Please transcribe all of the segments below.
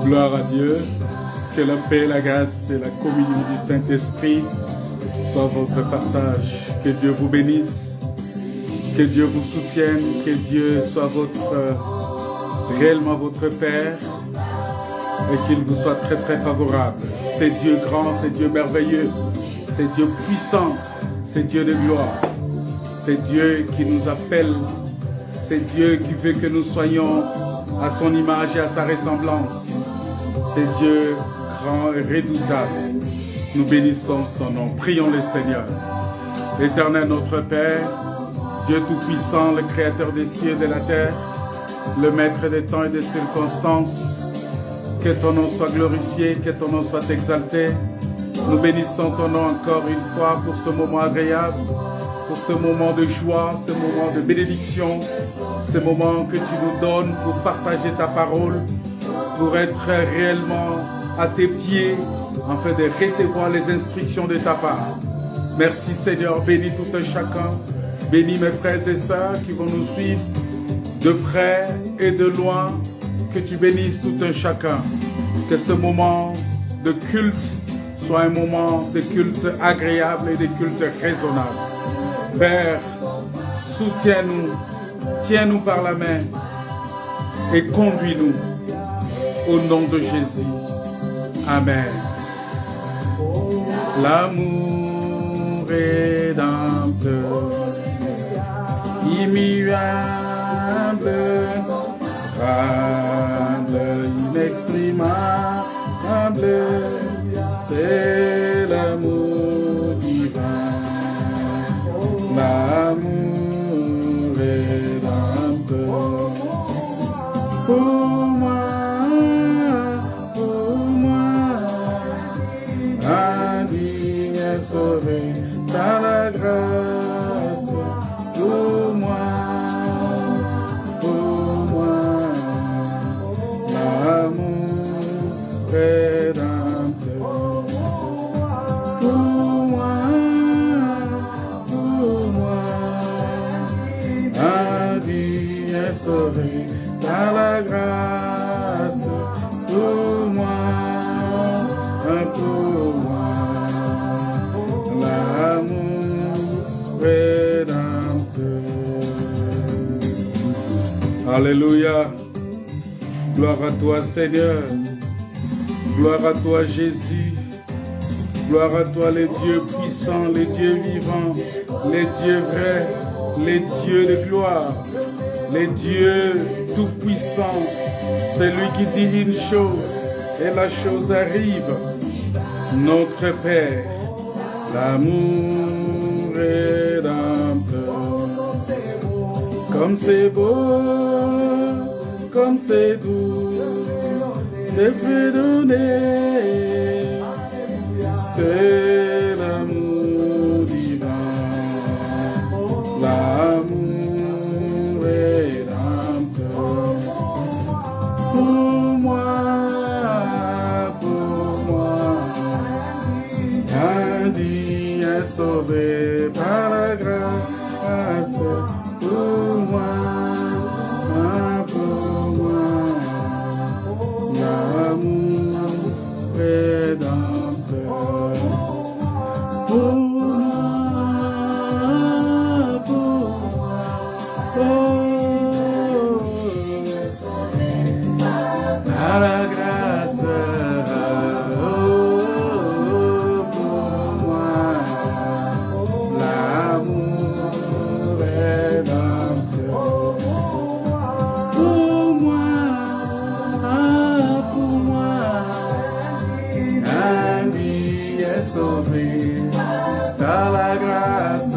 Gloire à Dieu. Que la paix, la grâce et la communion du Saint-Esprit soient votre partage. Que Dieu vous bénisse. Que Dieu vous soutienne. Que Dieu soit réellement votre Père. Et qu'il vous soit très très favorable. C'est Dieu grand, c'est Dieu merveilleux. C'est Dieu puissant. C'est Dieu de gloire. C'est Dieu qui nous appelle. C'est Dieu qui veut que nous soyons à son image et à sa ressemblance. C'est Dieu grand et redoutable. Nous bénissons son nom. Prions le Seigneur. L'Éternel notre Père, Dieu Tout-Puissant, le Créateur des cieux et de la terre, le Maître des temps et des circonstances, que ton nom soit glorifié, que ton nom soit exalté. Nous bénissons ton nom encore une fois pour ce moment agréable, pour ce moment de joie, ce moment de bénédiction, ce moment que tu nous donnes pour partager ta parole, pour être réellement à tes pieds, afin de recevoir les instructions de ta part. Merci Seigneur, bénis tout un chacun, bénis mes frères et sœurs qui vont nous suivre de près et de loin, que tu bénisses tout un chacun, que ce moment de culte soit un moment de culte agréable et de culte raisonnable. Père, soutiens-nous, tiens-nous par la main et conduis-nous au nom de Jésus. Amen. L'amour rédempteur, immuable, inexprimable, c'est l'amour divin. L'amour rédempteur. Pour moi, indigne et sauvé par la grâce. Pour moi, l'amour rédempteur. Pour moi, indigne et sauvé par la grâce. Pour moi, l'amour rédempteur. Alléluia. Gloire à toi Seigneur. Gloire à toi Jésus. Gloire à toi les dieux puissants, les dieux vivants, les dieux vrais, les dieux de gloire, les dieux tout-puissants. C'est lui qui dit une chose et la chose arrive. Notre Père, l'amour rédempteur. Comme c'est beau, comme c'est doux, de fruits donnés. C'est l'amour divin, l'amour rédempteur. Pour moi, indigne et sauvé par la grâce. Pour moi, l'amour rédempteur. Pour par la grâce. Pour moi, l'amour rédempteur. Pour moi, indigne et sauvé par la grâce.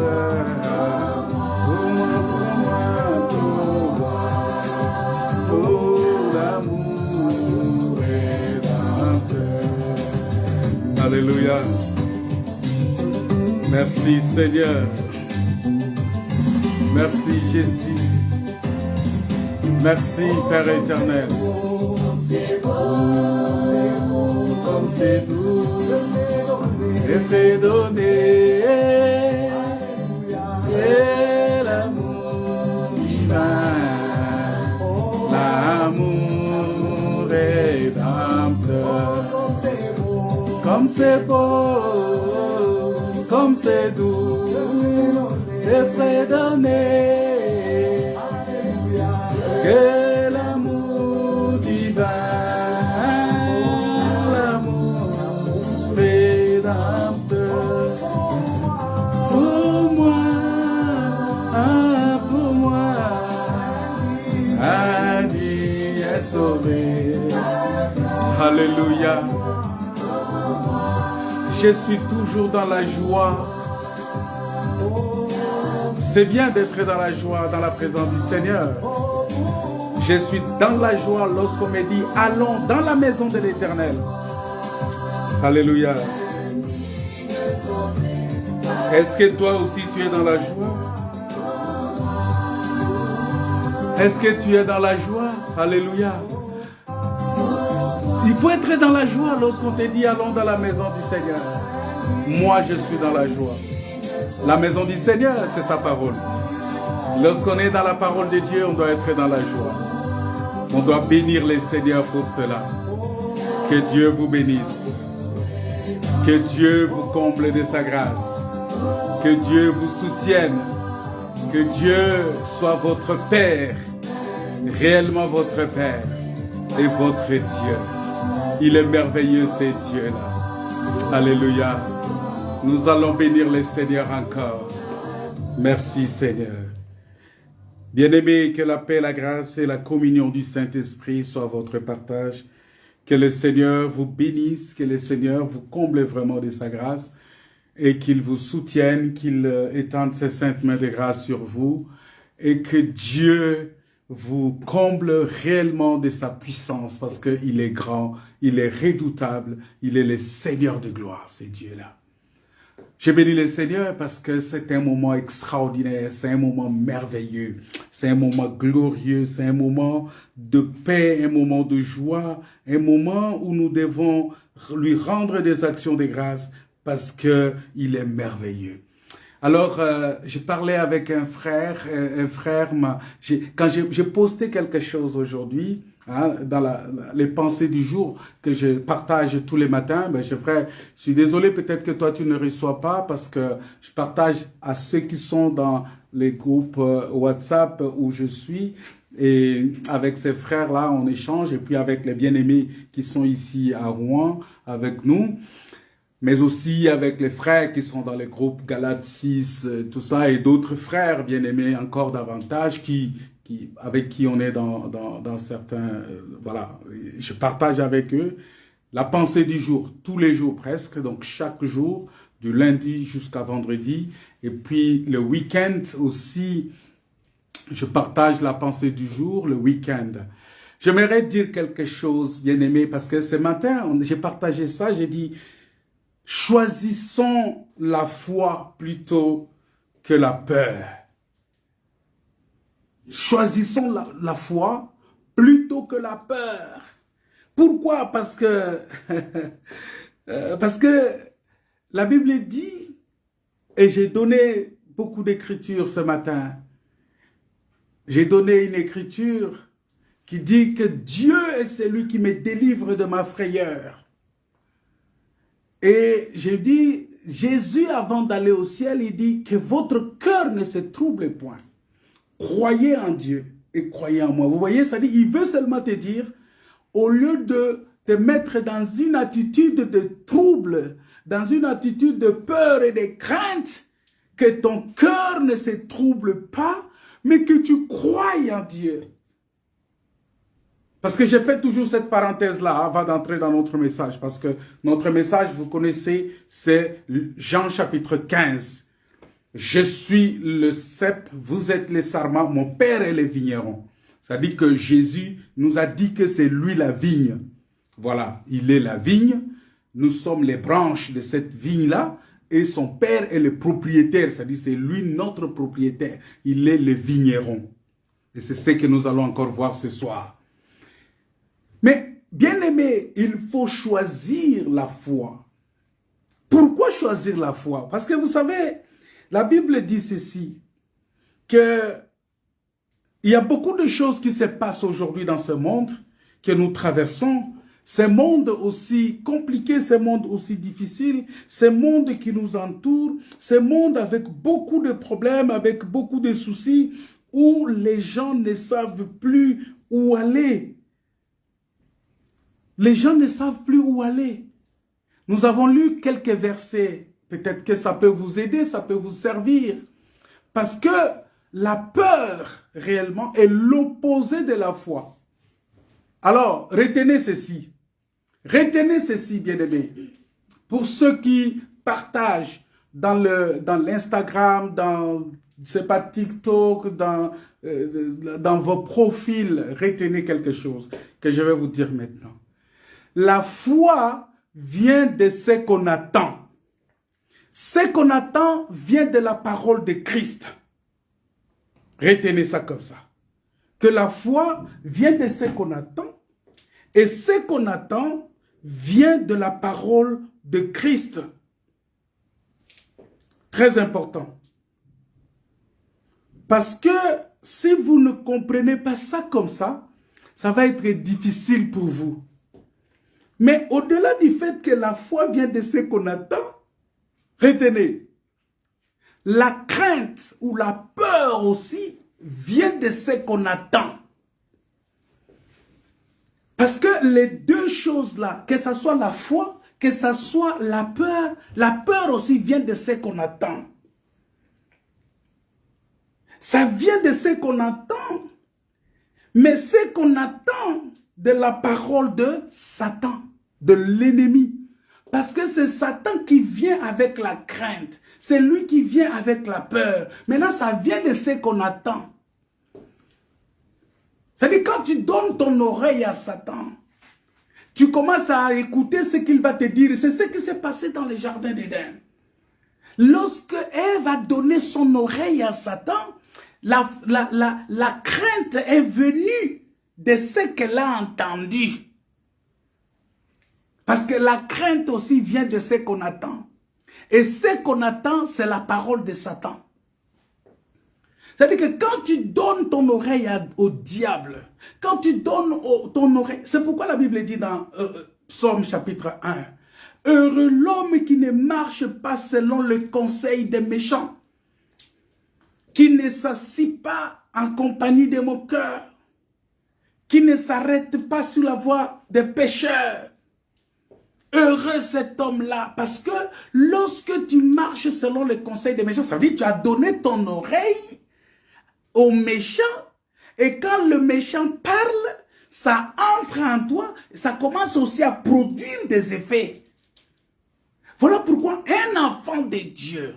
Pour l'amour rédempteur. Alléluia. Merci Seigneur. Merci Jésus. Merci Père éternel. Comme c'est doux, et fait donner. Et l'amour divin, l'amour est Rédempteur. Comme c'est beau, comme c'est doux, de prédonner que l'amour divin, l'amour rédempteur, pour moi, Annie est sauvé. Alléluia. Je suis toujours dans la joie. C'est bien d'être dans la joie, dans la présence du Seigneur. Je suis dans la joie lorsqu'on me dit, allons dans la maison de l'Éternel. Alléluia. Est-ce que toi aussi tu es dans la joie? Est-ce que tu es dans la joie? Alléluia. Il faut être dans la joie lorsqu'on te dit allons dans la maison du Seigneur. Moi, je suis dans la joie. La maison du Seigneur, c'est sa parole. Lorsqu'on est dans la parole de Dieu, on doit être dans la joie. On doit bénir le Seigneur pour cela. Que Dieu vous bénisse. Que Dieu vous comble de sa grâce. Que Dieu vous soutienne. Que Dieu soit votre Père. Réellement votre Père. Et votre Dieu. Il est merveilleux, ce Dieu-là. Alléluia. Nous allons bénir le Seigneur encore. Merci, Seigneur. Bien-aimés, que la paix, la grâce et la communion du Saint-Esprit soient votre partage. Que le Seigneur vous bénisse, que le Seigneur vous comble vraiment de sa grâce et qu'il vous soutienne, qu'il étende ses saintes mains de grâce sur vous et que Dieu vous comble réellement de sa puissance parce qu'il est grand, il est redoutable, il est le Seigneur de gloire, c'est Dieu-là. Je bénis le Seigneur parce que c'est un moment extraordinaire, c'est un moment merveilleux, c'est un moment glorieux, c'est un moment de paix, un moment de joie, un moment où nous devons lui rendre des actions de grâce parce qu'il est merveilleux. Alors, j'ai parlé avec un frère quand j'ai posté quelque chose aujourd'hui, hein, dans les pensées du jour que je partage tous les matins, je suis désolé, peut-être que toi tu ne reçois pas parce que je partage à ceux qui sont dans les groupes WhatsApp où je suis et avec ces frères-là on échange et puis avec les bien-aimés qui sont ici à Rouen avec nous. Mais aussi avec les frères qui sont dans les groupes Galates 6, tout ça, et d'autres frères bien-aimés encore davantage avec qui on est dans certains... voilà, je partage avec eux la pensée du jour, tous les jours presque, donc chaque jour, du lundi jusqu'à vendredi. Et puis le week-end aussi, je partage la pensée du jour, le week-end. J'aimerais dire quelque chose, bien-aimé, parce que ce matin, j'ai partagé ça, j'ai dit... Choisissons la foi plutôt que la peur. Choisissons la foi plutôt que la peur. Pourquoi? Parce que la Bible dit, et j'ai donné beaucoup d'écritures ce matin, j'ai donné une écriture qui dit que Dieu est celui qui me délivre de ma frayeur. Et j'ai dit, Jésus, avant d'aller au ciel, il dit que votre cœur ne se trouble point. Croyez en Dieu et croyez en moi. Vous voyez, ça dit, il veut seulement te dire, au lieu de te mettre dans une attitude de trouble, dans une attitude de peur et de crainte, que ton cœur ne se trouble pas, mais que tu croyes en Dieu. Parce que j'ai fait toujours cette parenthèse-là avant d'entrer dans notre message. Parce que notre message, vous connaissez, c'est Jean chapitre 15. Je suis le cep, vous êtes les sarments, mon père est le vigneron. Ça dit que Jésus nous a dit que c'est lui la vigne. Voilà, il est la vigne. Nous sommes les branches de cette vigne-là. Et son père est le propriétaire. Ça dit c'est lui notre propriétaire. Il est le vigneron. Et c'est ce que nous allons encore voir ce soir. Mais, bien aimé, il faut choisir la foi. Pourquoi choisir la foi? Parce que vous savez, la Bible dit ceci, que il y a beaucoup de choses qui se passent aujourd'hui dans ce monde que nous traversons, Ces mondes aussi compliqués, ces mondes aussi difficiles, ces mondes qui nous entourent, ces mondes avec beaucoup de problèmes, avec beaucoup de soucis, où les gens ne savent plus où aller. Les gens ne savent plus où aller. Nous avons lu quelques versets. Peut-être que ça peut vous aider, ça peut vous servir. Parce que la peur, réellement, est l'opposé de la foi. Alors, retenez ceci. Retenez ceci, bien-aimés. Pour ceux qui partagent dans l'Instagram, dans, je sais pas, TikTok, dans vos profils, retenez quelque chose que je vais vous dire maintenant. La foi vient de ce qu'on attend. Ce qu'on attend vient de la parole de Christ. Retenez ça comme ça. Que la foi vient de ce qu'on attend et ce qu'on attend vient de la parole de Christ. Très important. Parce que si vous ne comprenez pas ça comme ça, ça va être difficile pour vous. Mais au-delà du fait que la foi vient de ce qu'on attend, retenez, la crainte ou la peur aussi vient de ce qu'on attend. Parce que les deux choses-là, que ce soit la foi, que ce soit la peur aussi vient de ce qu'on attend. Ça vient de ce qu'on attend. Mais ce qu'on attend de la parole de Satan, de l'ennemi. Parce que c'est Satan qui vient avec la crainte. C'est lui qui vient avec la peur. Maintenant, ça vient de ce qu'on attend. C'est-à-dire, quand tu donnes ton oreille à Satan, tu commences à écouter ce qu'il va te dire. C'est ce qui s'est passé dans le jardin d'Éden. Lorsque Ève a donné son oreille à Satan, la crainte est venue de ce qu'elle a entendu. Parce que la crainte aussi vient de ce qu'on attend. Et ce qu'on attend, c'est la parole de Satan. C'est-à-dire que quand tu donnes ton oreille au diable, quand tu donnes ton oreille, c'est pourquoi la Bible dit dans Psaume chapitre 1, « Heureux l'homme qui ne marche pas selon le conseil des méchants, qui ne s'assit pas en compagnie des moqueurs, qui ne s'arrête pas sur la voie des pécheurs. Heureux cet homme-là, parce que lorsque tu marches selon le conseil des méchants, ça veut dire que tu as donné ton oreille au méchant, et quand le méchant parle, ça entre en toi, ça commence aussi à produire des effets. Voilà pourquoi un enfant de Dieu,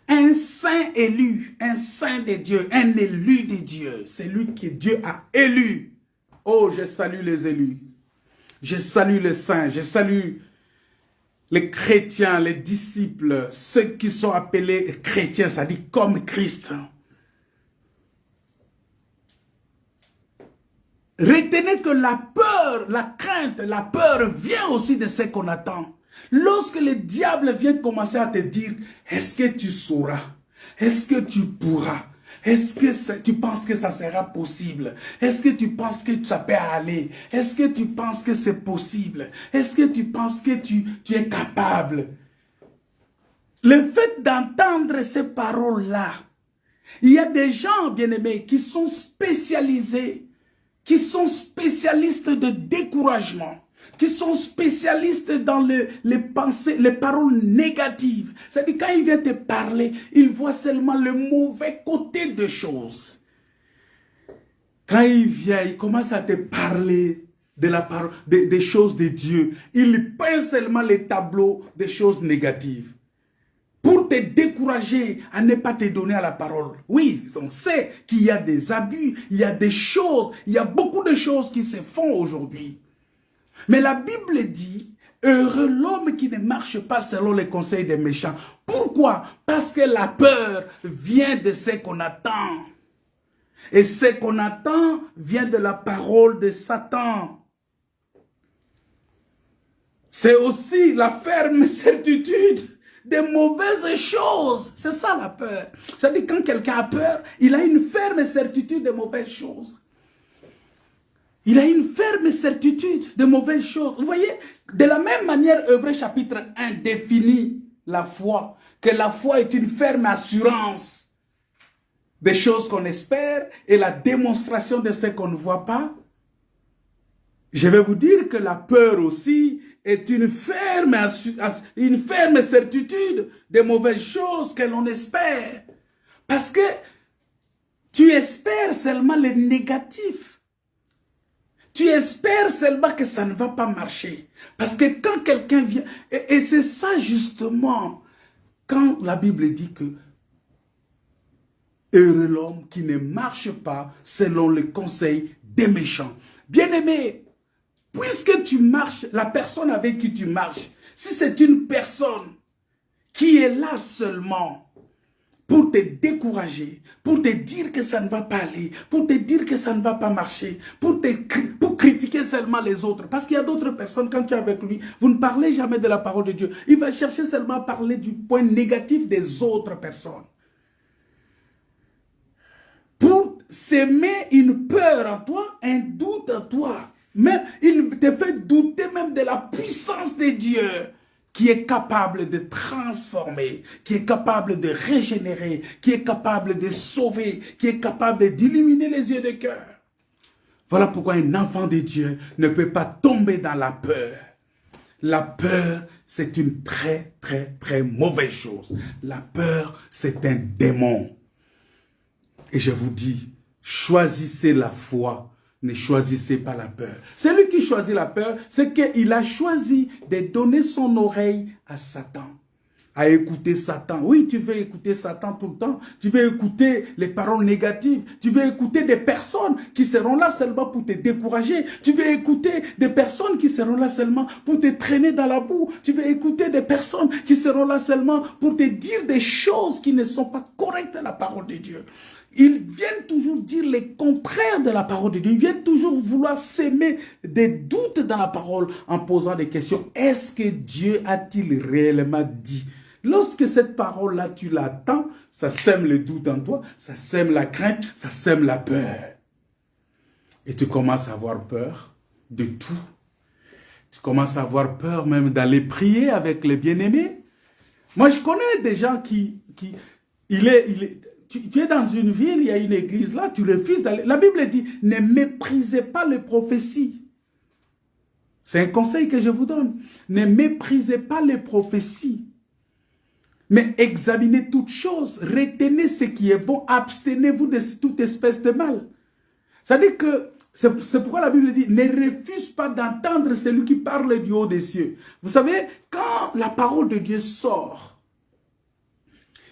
un saint élu, un saint de Dieu, un élu de Dieu, c'est lui que Dieu a élu. Oh, je salue les élus. Je salue les saints, je salue les chrétiens, les disciples, ceux qui sont appelés chrétiens, c'est-à-dire comme Christ. Retenez que la peur, la crainte, la peur vient aussi de ce qu'on attend. Lorsque le diable vient commencer à te dire, est-ce que tu sauras? Est-ce que tu pourras? Est-ce que tu penses que ça sera possible? Est-ce que tu penses que ça peut aller? Est-ce que tu penses que c'est possible? Est-ce que tu penses que tu es capable? Le fait d'entendre ces paroles-là, il y a des gens, bien-aimés, qui sont spécialisés, qui sont spécialistes de découragement, qui sont spécialistes dans les pensées, les paroles négatives. C'est-à-dire, quand il vient te parler, il voit seulement le mauvais côté des choses. Quand il vient, il commence à te parler de la parole, des choses de Dieu. Il peint seulement les tableaux des choses négatives. Pour te décourager à ne pas te donner à la parole. Oui, on sait qu'il y a des abus, il y a des choses, il y a beaucoup de choses qui se font aujourd'hui. Mais la Bible dit, heureux l'homme qui ne marche pas selon les conseils des méchants. Pourquoi? Parce que la peur vient de ce qu'on attend. Et ce qu'on attend vient de la parole de Satan. C'est aussi la ferme certitude des mauvaises choses. C'est ça la peur. C'est-à-dire quand quelqu'un a peur, il a une ferme certitude des mauvaises choses. Il a une ferme certitude de mauvaises choses. Vous voyez, de la même manière, Hébreux chapitre 1 définit la foi, que la foi est une ferme assurance des choses qu'on espère et la démonstration de ce qu'on ne voit pas. Je vais vous dire que la peur aussi est une ferme certitude des mauvaises choses que l'on espère. Parce que tu espères seulement le négatif. Tu espères seulement que ça ne va pas marcher. Parce que quand quelqu'un vient... Et c'est ça justement, quand la Bible dit que heureux l'homme qui ne marche pas selon le conseil des méchants. Bien-aimé, puisque tu marches, la personne avec qui tu marches, si c'est une personne qui est là seulement pour te décourager, pour te dire que ça ne va pas aller, pour te dire que ça ne va pas marcher, pour critiquer seulement les autres. Parce qu'il y a d'autres personnes, quand tu es avec lui, vous ne parlez jamais de la parole de Dieu. Il va chercher seulement à parler du point négatif des autres personnes. Pour s'aimer une peur en toi, un doute en toi. Même, il te fait douter même de la puissance de Dieu qui est capable de transformer, qui est capable de régénérer, qui est capable de sauver, qui est capable d'illuminer les yeux de cœur. Voilà pourquoi un enfant de Dieu ne peut pas tomber dans la peur. La peur, c'est une très, très, très mauvaise chose. La peur, c'est un démon. Et je vous dis, choisissez la foi. Ne choisissez pas la peur. Celui qui choisit la peur, c'est qu'il a choisi de donner son oreille à Satan. À écouter Satan. Oui, tu veux écouter Satan tout le temps. Tu veux écouter les paroles négatives. Tu veux écouter des personnes qui seront là seulement pour te décourager. Tu veux écouter des personnes qui seront là seulement pour te traîner dans la boue. Tu veux écouter des personnes qui seront là seulement pour te dire des choses qui ne sont pas correctes à la parole de Dieu. Ils viennent toujours dire les contraires de la parole de Dieu. Ils viennent toujours vouloir s'aimer des doutes dans la parole en posant des questions. Est-ce que Dieu a-t-il réellement dit? Lorsque cette parole-là, tu l'attends, ça sème le doute en toi, ça sème la crainte, ça sème la peur. Et tu commences à avoir peur de tout. Tu commences à avoir peur même d'aller prier avec les bien-aimés. Moi, je connais des gens tu es dans une ville, il y a une église là, tu refuses d'aller. La Bible dit, ne méprisez pas les prophéties. C'est un conseil que je vous donne. Ne méprisez pas les prophéties. Mais examinez toutes choses, retenez ce qui est bon, abstenez-vous de toute espèce de mal. C'est-à-dire que, c'est pourquoi la Bible dit, ne refuse pas d'entendre celui qui parle du haut des cieux. Vous savez, quand la parole de Dieu sort,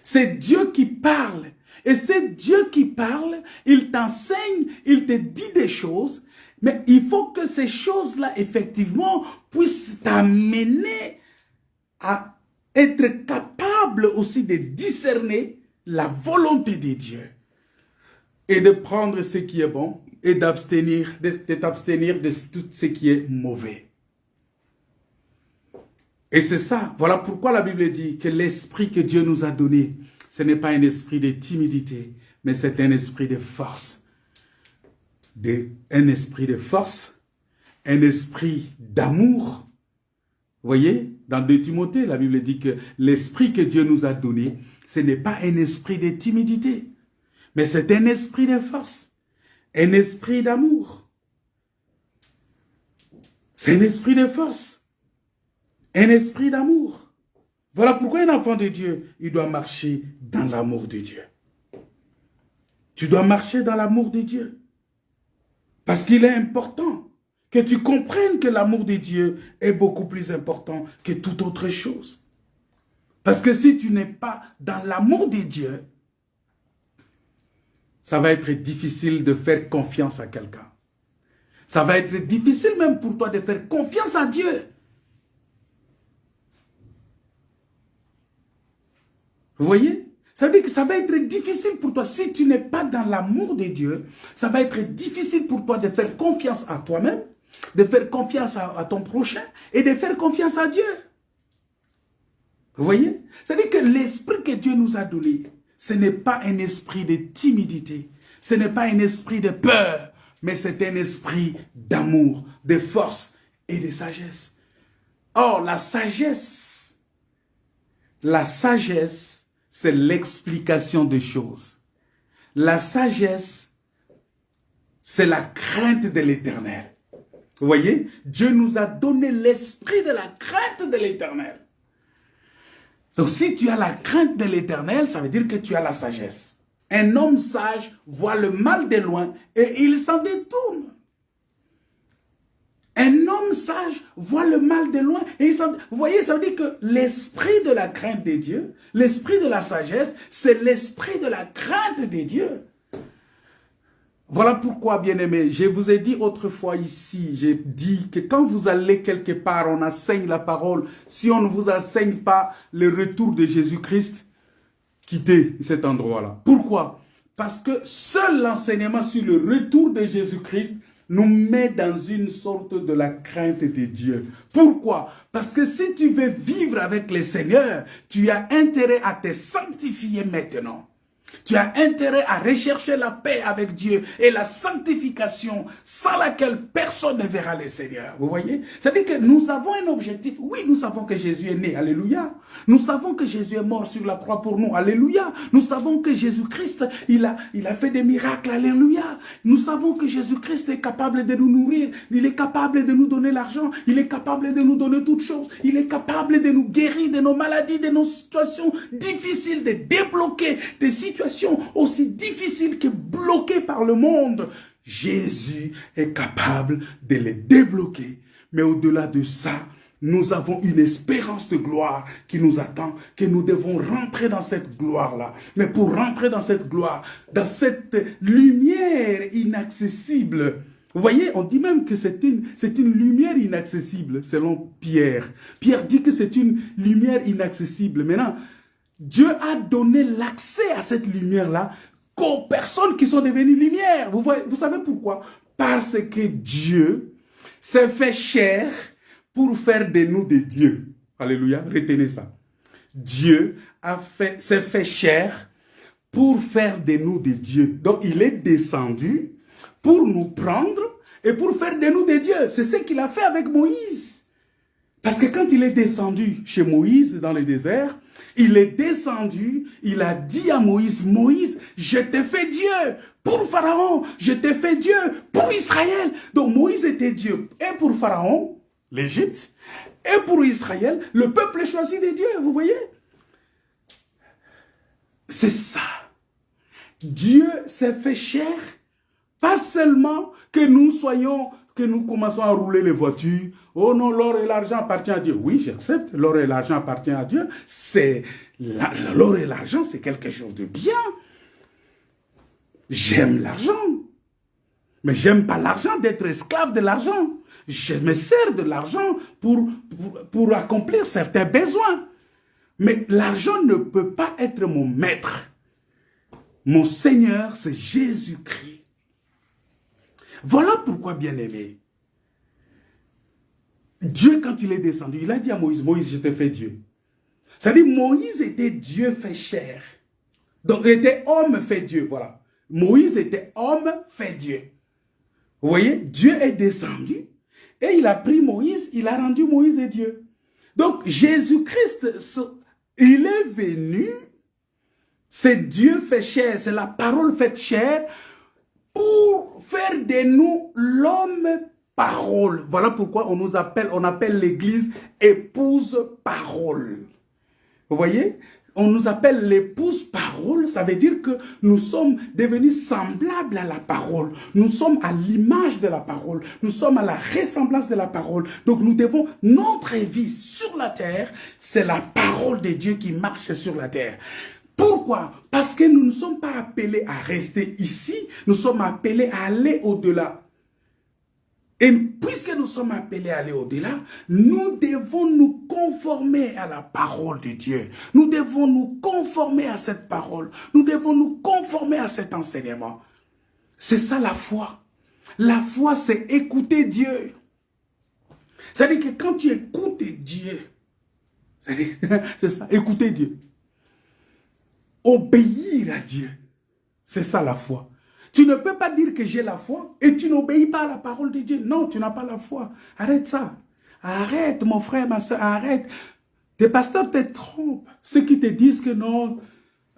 c'est Dieu qui parle. Et c'est Dieu qui parle, il t'enseigne, il te dit des choses, mais il faut que ces choses-là, effectivement, puissent t'amener à être capable aussi de discerner la volonté de Dieu et de prendre ce qui est bon et de t'abstenir de tout ce qui est mauvais. Et c'est ça, voilà pourquoi la Bible dit que l'esprit que Dieu nous a donné, ce n'est pas un esprit de timidité, mais c'est un esprit de force. Un esprit de force, un esprit d'amour. Vous voyez, dans 2 Timothée, la Bible dit que l'esprit que Dieu nous a donné, ce n'est pas un esprit de timidité, mais c'est un esprit de force, un esprit d'amour. C'est un esprit de force, un esprit d'amour. Voilà pourquoi un enfant de Dieu, il doit marcher dans l'amour de Dieu. Tu dois marcher dans l'amour de Dieu. Parce qu'il est important que tu comprennes que l'amour de Dieu est beaucoup plus important que toute autre chose. Parce que si tu n'es pas dans l'amour de Dieu, ça va être difficile de faire confiance à quelqu'un. Ça va être difficile même pour toi de faire confiance à Dieu. Vous voyez? Ça veut dire que ça va être difficile pour toi. Si tu n'es pas dans l'amour de Dieu, ça va être difficile pour toi de faire confiance à toi-même, de faire confiance à ton prochain et de faire confiance à Dieu. Vous voyez? C'est-à-dire que l'esprit que Dieu nous a donné, ce n'est pas un esprit de timidité, ce n'est pas un esprit de peur, mais c'est un esprit d'amour, de force et de sagesse. Or, la sagesse, c'est l'explication des choses. La sagesse, c'est la crainte de l'Éternel. Vous voyez, Dieu nous a donné l'esprit de la crainte de l'Éternel. Donc si tu as la crainte de l'Éternel, ça veut dire que tu as la sagesse. Un homme sage voit le mal de loin et il s'en détourne. Un homme sage voit le mal de loin et il s'en... Vous voyez, ça veut dire que l'esprit de la crainte de Dieu, l'esprit de la sagesse, c'est l'esprit de la crainte de Dieu. Voilà pourquoi, bien-aimés, je vous ai dit autrefois ici, j'ai dit que quand vous allez quelque part, on enseigne la parole. Si on ne vous enseigne pas le retour de Jésus-Christ, quittez cet endroit-là. Pourquoi? Parce que seul l'enseignement sur le retour de Jésus-Christ nous met dans une sorte de la crainte de Dieu. Pourquoi? Parce que si tu veux vivre avec le Seigneur, tu as intérêt à te sanctifier maintenant. Tu as intérêt à rechercher la paix avec Dieu et la sanctification sans laquelle personne ne verra le Seigneur. Vous voyez? C'est-à-dire que nous avons un objectif. Oui, nous savons que Jésus est né. Alléluia. Nous savons que Jésus est mort sur la croix pour nous. Alléluia. Nous savons que Jésus-Christ, il a fait des miracles. Alléluia. Nous savons que Jésus-Christ est capable de nous nourrir. Il est capable de nous donner l'argent. Il est capable de nous donner toutes choses. Il est capable de nous guérir de nos maladies, de nos situations difficiles, de débloquer des situations aussi difficiles que bloquées par le monde. Jésus est capable de les débloquer. Mais au-delà de ça, nous avons une espérance de gloire qui nous attend, que nous devons rentrer dans cette gloire-là. Mais pour rentrer dans cette gloire, dans cette lumière inaccessible, vous voyez, on dit même que c'est une lumière inaccessible, selon Pierre. Pierre dit que c'est une lumière inaccessible. Maintenant, Dieu a donné l'accès à cette lumière-là qu'aux personnes qui sont devenues lumière. Vous savez pourquoi? Parce que Dieu s'est fait chair pour faire de nous des dieux. Alléluia, retenez ça. Dieu s'est fait chair pour faire de nous des dieux. Donc il est descendu pour nous prendre et pour faire de nous des dieux. C'est ce qu'il a fait avec Moïse. Parce que quand il est descendu chez Moïse dans le désert, il est descendu, il a dit à Moïse, Moïse, je t'ai fait Dieu pour Pharaon, je t'ai fait Dieu pour Israël. Donc Moïse était Dieu et pour Pharaon, l'Égypte, et pour Israël, le peuple choisi de Dieu, vous voyez? C'est ça. Dieu s'est fait chair, pas seulement que nous commençons à rouler les voitures. Oh non, l'or et l'argent appartiennent à Dieu. Oui, j'accepte, l'or et l'argent appartiennent à Dieu. L'or et l'argent, c'est quelque chose de bien. J'aime l'argent. Mais j'aime pas l'argent, d'être esclave de l'argent. Je me sers de l'argent pour accomplir certains besoins. Mais l'argent ne peut pas être mon maître. Mon Seigneur, c'est Jésus-Christ. Voilà pourquoi, bien-aimé, Dieu, quand il est descendu, il a dit à Moïse, Moïse, je t'ai fait Dieu. C'est-à-dire, Moïse était Dieu fait chair. Donc, il était homme fait Dieu, voilà. Moïse était homme fait Dieu. Vous voyez, Dieu est descendu et il a pris Moïse, il a rendu Moïse et Dieu. Donc, Jésus-Christ, il est venu, c'est Dieu fait chair, c'est la parole faite chair, pour faire de nous l'homme parole. Voilà pourquoi on appelle l'église épouse parole. Vous voyez? On nous appelle l'épouse parole, ça veut dire que nous sommes devenus semblables à la parole. Nous sommes à l'image de la parole. Nous sommes à la ressemblance de la parole. Donc nous devons, notre vie sur la terre, c'est la parole de Dieu qui marche sur la terre. Pourquoi? Parce que nous ne sommes pas appelés à rester ici, nous sommes appelés à aller au-delà. Et puisque nous sommes appelés à aller au-delà, nous devons nous conformer à la parole de Dieu. Nous devons nous conformer à cette parole. Nous devons nous conformer à cet enseignement. C'est ça la foi. La foi, c'est écouter Dieu. C'est-à-dire que quand tu écoutes Dieu, c'est ça, écouter Dieu. Obéir à Dieu. C'est ça la foi. Tu ne peux pas dire que j'ai la foi et tu n'obéis pas à la parole de Dieu. Non, tu n'as pas la foi. Arrête ça. Arrête, mon frère, ma soeur, arrête. Tes pasteurs te trompent. Ceux qui te disent que non,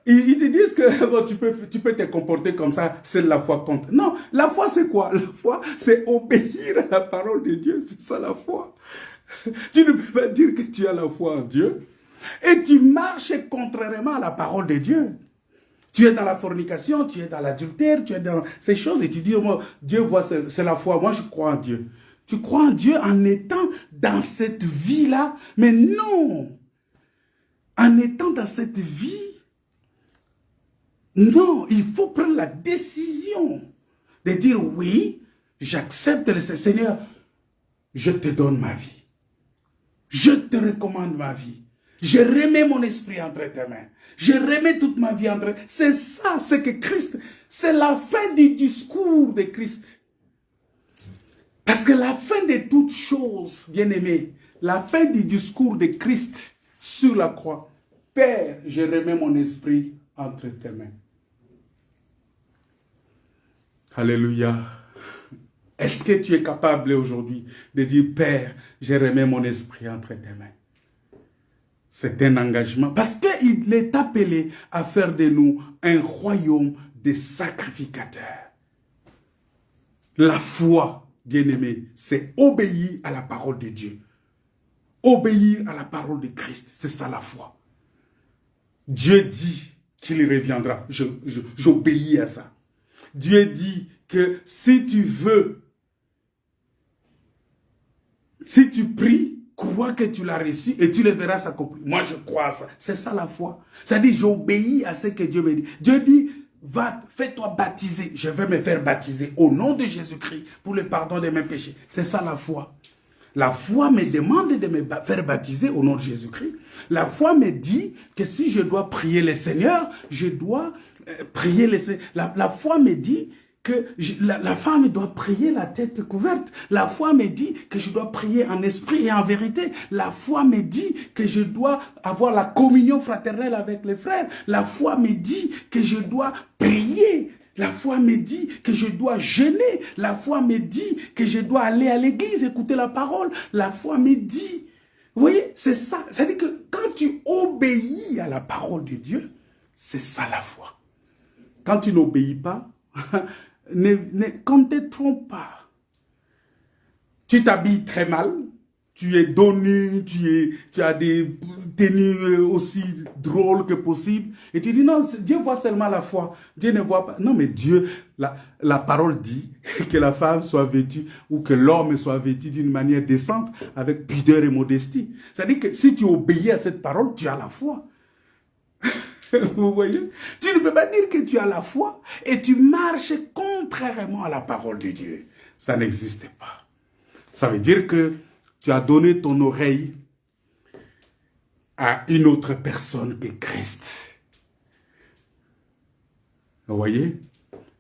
ils te disent que bon, tu peux te comporter comme ça, c'est la foi compte. Non, la foi c'est quoi? La foi, c'est obéir à la parole de Dieu. C'est ça la foi. Tu ne peux pas dire que tu as la foi en Dieu et tu marches contrairement à la parole de Dieu. Tu es dans la fornication, tu es dans l'adultère, tu es dans ces choses et tu dis, oh, Dieu voit, c'est la foi, moi je crois en Dieu. Tu crois en Dieu en étant dans cette vie-là, mais non. En étant dans cette vie, non, il faut prendre la décision de dire oui, j'accepte le Seigneur, je te donne ma vie. Je te recommande ma vie. Je remets mon esprit entre tes mains. Je remets toute ma vie entre... C'est ça, c'est que Christ, c'est la fin du discours de Christ. Parce que la fin de toutes choses, bien-aimés, la fin du discours de Christ sur la croix, Père, je remets mon esprit entre tes mains. Alléluia. Est-ce que tu es capable aujourd'hui de dire, Père, je remets mon esprit entre tes mains? C'est un engagement parce qu'il est appelé à faire de nous un royaume de sacrificateurs. La foi, bien-aimé, c'est obéir à la parole de Dieu. Obéir à la parole de Christ, c'est ça la foi. Dieu dit qu'il reviendra. J'obéis à ça. Dieu dit que si tu veux, si tu pries, crois que tu l'as reçu et tu le verras s'accomplir. Moi, je crois à ça. C'est ça la foi. C'est-à-dire, j'obéis à ce que Dieu me dit. Dieu dit, va, fais-toi baptiser. Je vais me faire baptiser au nom de Jésus-Christ pour le pardon de mes péchés. C'est ça la foi. La foi me demande de me faire baptiser au nom de Jésus-Christ. La foi me dit que si je dois prier le Seigneur, je dois prier le Seigneur. La foi me dit que la femme doit prier la tête couverte. La foi me dit que je dois prier en esprit et en vérité. La foi me dit que je dois avoir la communion fraternelle avec les frères. La foi me dit que je dois prier. La foi me dit que je dois jeûner. La foi me dit que je dois aller à l'église, écouter la parole. La foi me dit, vous voyez, c'est ça. C'est-à-dire que quand tu obéis à la parole de Dieu, c'est ça la foi. Quand tu n'obéis pas, qu'on ne te trompe pas. Tu t'habilles très mal, tu es dos nu, tu as des tenues aussi drôles que possible. Et tu dis non, Dieu voit seulement la foi. Dieu ne voit pas. Non, mais Dieu, la parole dit que la femme soit vêtue ou que l'homme soit vêtu d'une manière décente avec pudeur et modestie. C'est-à-dire que si tu obéis à cette parole, tu as la foi. Vous voyez? Tu ne peux pas dire que tu as la foi et tu marches contrairement à la parole de Dieu. Ça n'existe pas. Ça veut dire que tu as donné ton oreille à une autre personne que Christ. Vous voyez?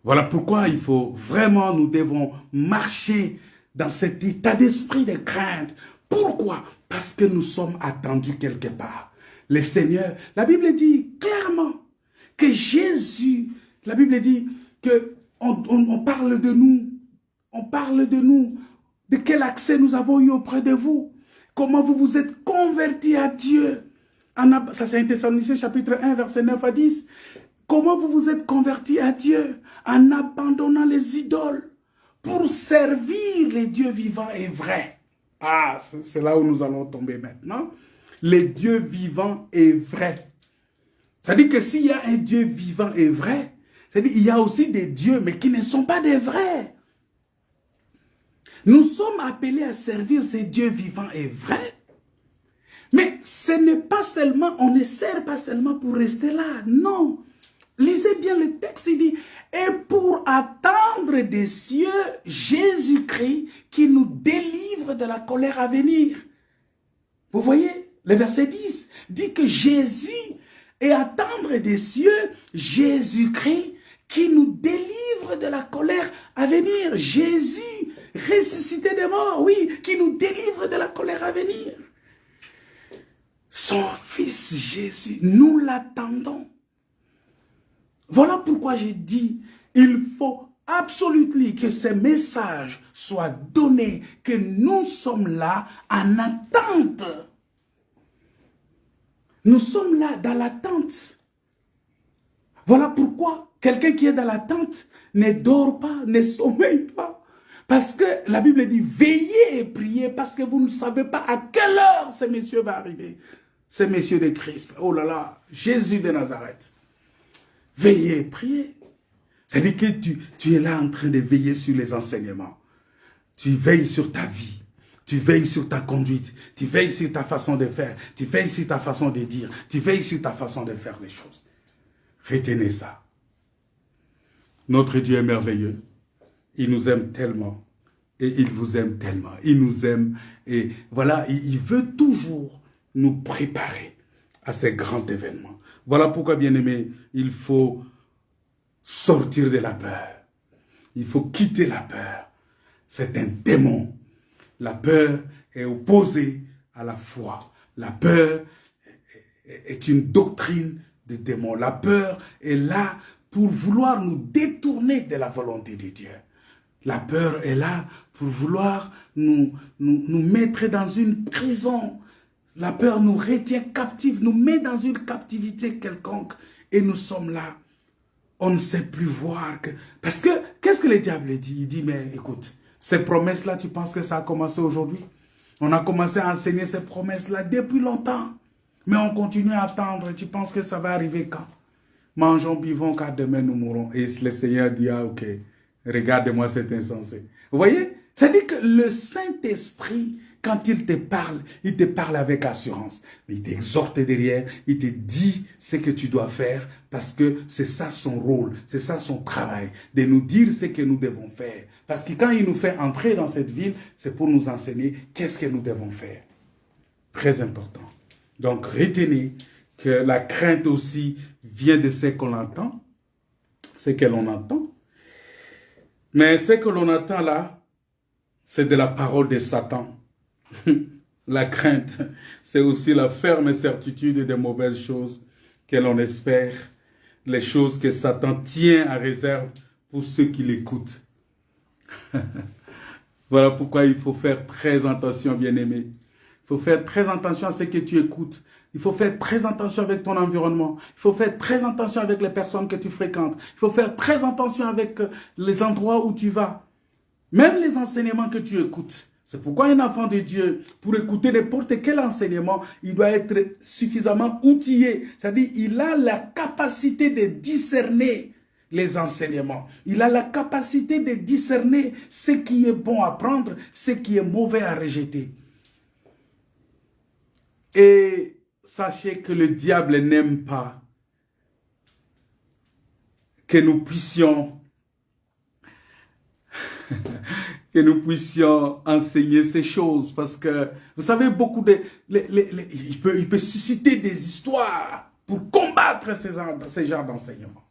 Voilà pourquoi il faut vraiment, nous devons marcher dans cet état d'esprit de crainte. Pourquoi? Parce que nous sommes attendus quelque part. Le Seigneur, la Bible dit clairement que Jésus, la Bible dit qu'on parle de nous, de quel accès nous avons eu auprès de vous, comment vous vous êtes convertis à Dieu. Ça c'est 1 Thessaloniciens chapitre 1 verset 9 à 10. Comment vous vous êtes convertis à Dieu en abandonnant les idoles pour servir les dieux vivants et vrais. Ah, c'est là où nous allons tomber maintenant. Les dieux vivants et vrais. C'est-à-dire que s'il y a un Dieu vivant et vrai, c'est-à-dire qu'il y a aussi des dieux, mais qui ne sont pas des vrais. Nous sommes appelés à servir ces dieux vivants et vrais, mais ce n'est pas seulement, on ne sert pas seulement pour rester là, non. Lisez bien le texte, il dit, et pour attendre des cieux Jésus-Christ qui nous délivre de la colère à venir. Vous voyez? Le verset 10 dit que Jésus et attendre des cieux Jésus-Christ qui nous délivre de la colère à venir. Jésus, ressuscité des morts, oui, qui nous délivre de la colère à venir. Son fils Jésus, nous l'attendons. Voilà pourquoi j'ai dit Il faut absolument que ces messages soient donnés, que nous sommes là en attente. Nous sommes là dans l'attente. Voilà pourquoi quelqu'un qui est dans l'attente ne dort pas, ne sommeille pas. Parce que la Bible dit, veillez et priez parce que vous ne savez pas à quelle heure ces messieurs vont arriver. Ces messieurs de Christ. Oh là là, Jésus de Nazareth. Veillez et priez. C'est-à-dire que tu es là en train de veiller sur les enseignements. Tu veilles sur ta vie. Tu veilles sur ta conduite. Tu veilles sur ta façon de faire. Tu veilles sur ta façon de dire. Tu veilles sur ta façon de faire les choses. Retenez ça. Notre Dieu est merveilleux. Il nous aime tellement. Et il vous aime tellement. Il nous aime. Et voilà, il veut toujours nous préparer à ces grands événements. Voilà pourquoi, bien-aimés, il faut sortir de la peur. Il faut quitter la peur. C'est un démon. La peur est opposée à la foi. La peur est une doctrine de démon. La peur est là pour vouloir nous détourner de la volonté de Dieu. La peur est là pour vouloir nous mettre dans une prison. La peur nous retient captifs, nous met dans une captivité quelconque. Et nous sommes là. On ne sait plus voir que... Parce que, qu'est-ce que le diable dit? Il dit, mais écoute, ces promesses-là, tu penses que ça a commencé aujourd'hui? On a commencé à enseigner ces promesses-là depuis longtemps. Mais on continue à attendre. Tu penses que ça va arriver quand? Mangeons, buvons, car demain nous mourrons. Et le Seigneur dit, ah ok, regarde-moi cet insensé. Vous voyez? C'est-à-dire que le Saint-Esprit, quand il te parle avec assurance. Mais il t'exhorte derrière, il te dit ce que tu dois faire parce que c'est ça son rôle, c'est ça son travail, de nous dire ce que nous devons faire. Parce que quand il nous fait entrer dans cette ville, c'est pour nous enseigner qu'est-ce que nous devons faire. Très important. Donc retenez que la crainte aussi vient de ce qu'on entend, ce que l'on entend. Mais ce que l'on entend là, c'est de la parole de Satan. La crainte, c'est aussi la ferme certitude des mauvaises choses que l'on espère, les choses que Satan tient à réserve pour ceux qui l'écoutent. Voilà pourquoi il faut faire très attention, bien-aimé. Il faut faire très attention à ce que tu écoutes. Il faut faire très attention avec ton environnement. Il faut faire très attention avec les personnes que tu fréquentes. Il faut faire très attention avec les endroits où tu vas. Même les enseignements que tu écoutes. C'est pourquoi un enfant de Dieu, pour écouter n'importe quel enseignement, il doit être suffisamment outillé. C'est-à-dire, il a la capacité de discerner les enseignements. Il a la capacité de discerner ce qui est bon à prendre, ce qui est mauvais à rejeter. Et sachez que le diable n'aime pas que nous puissions enseigner ces choses. Parce que, vous savez, beaucoup de... il peut susciter des histoires pour combattre ces genres d'enseignements.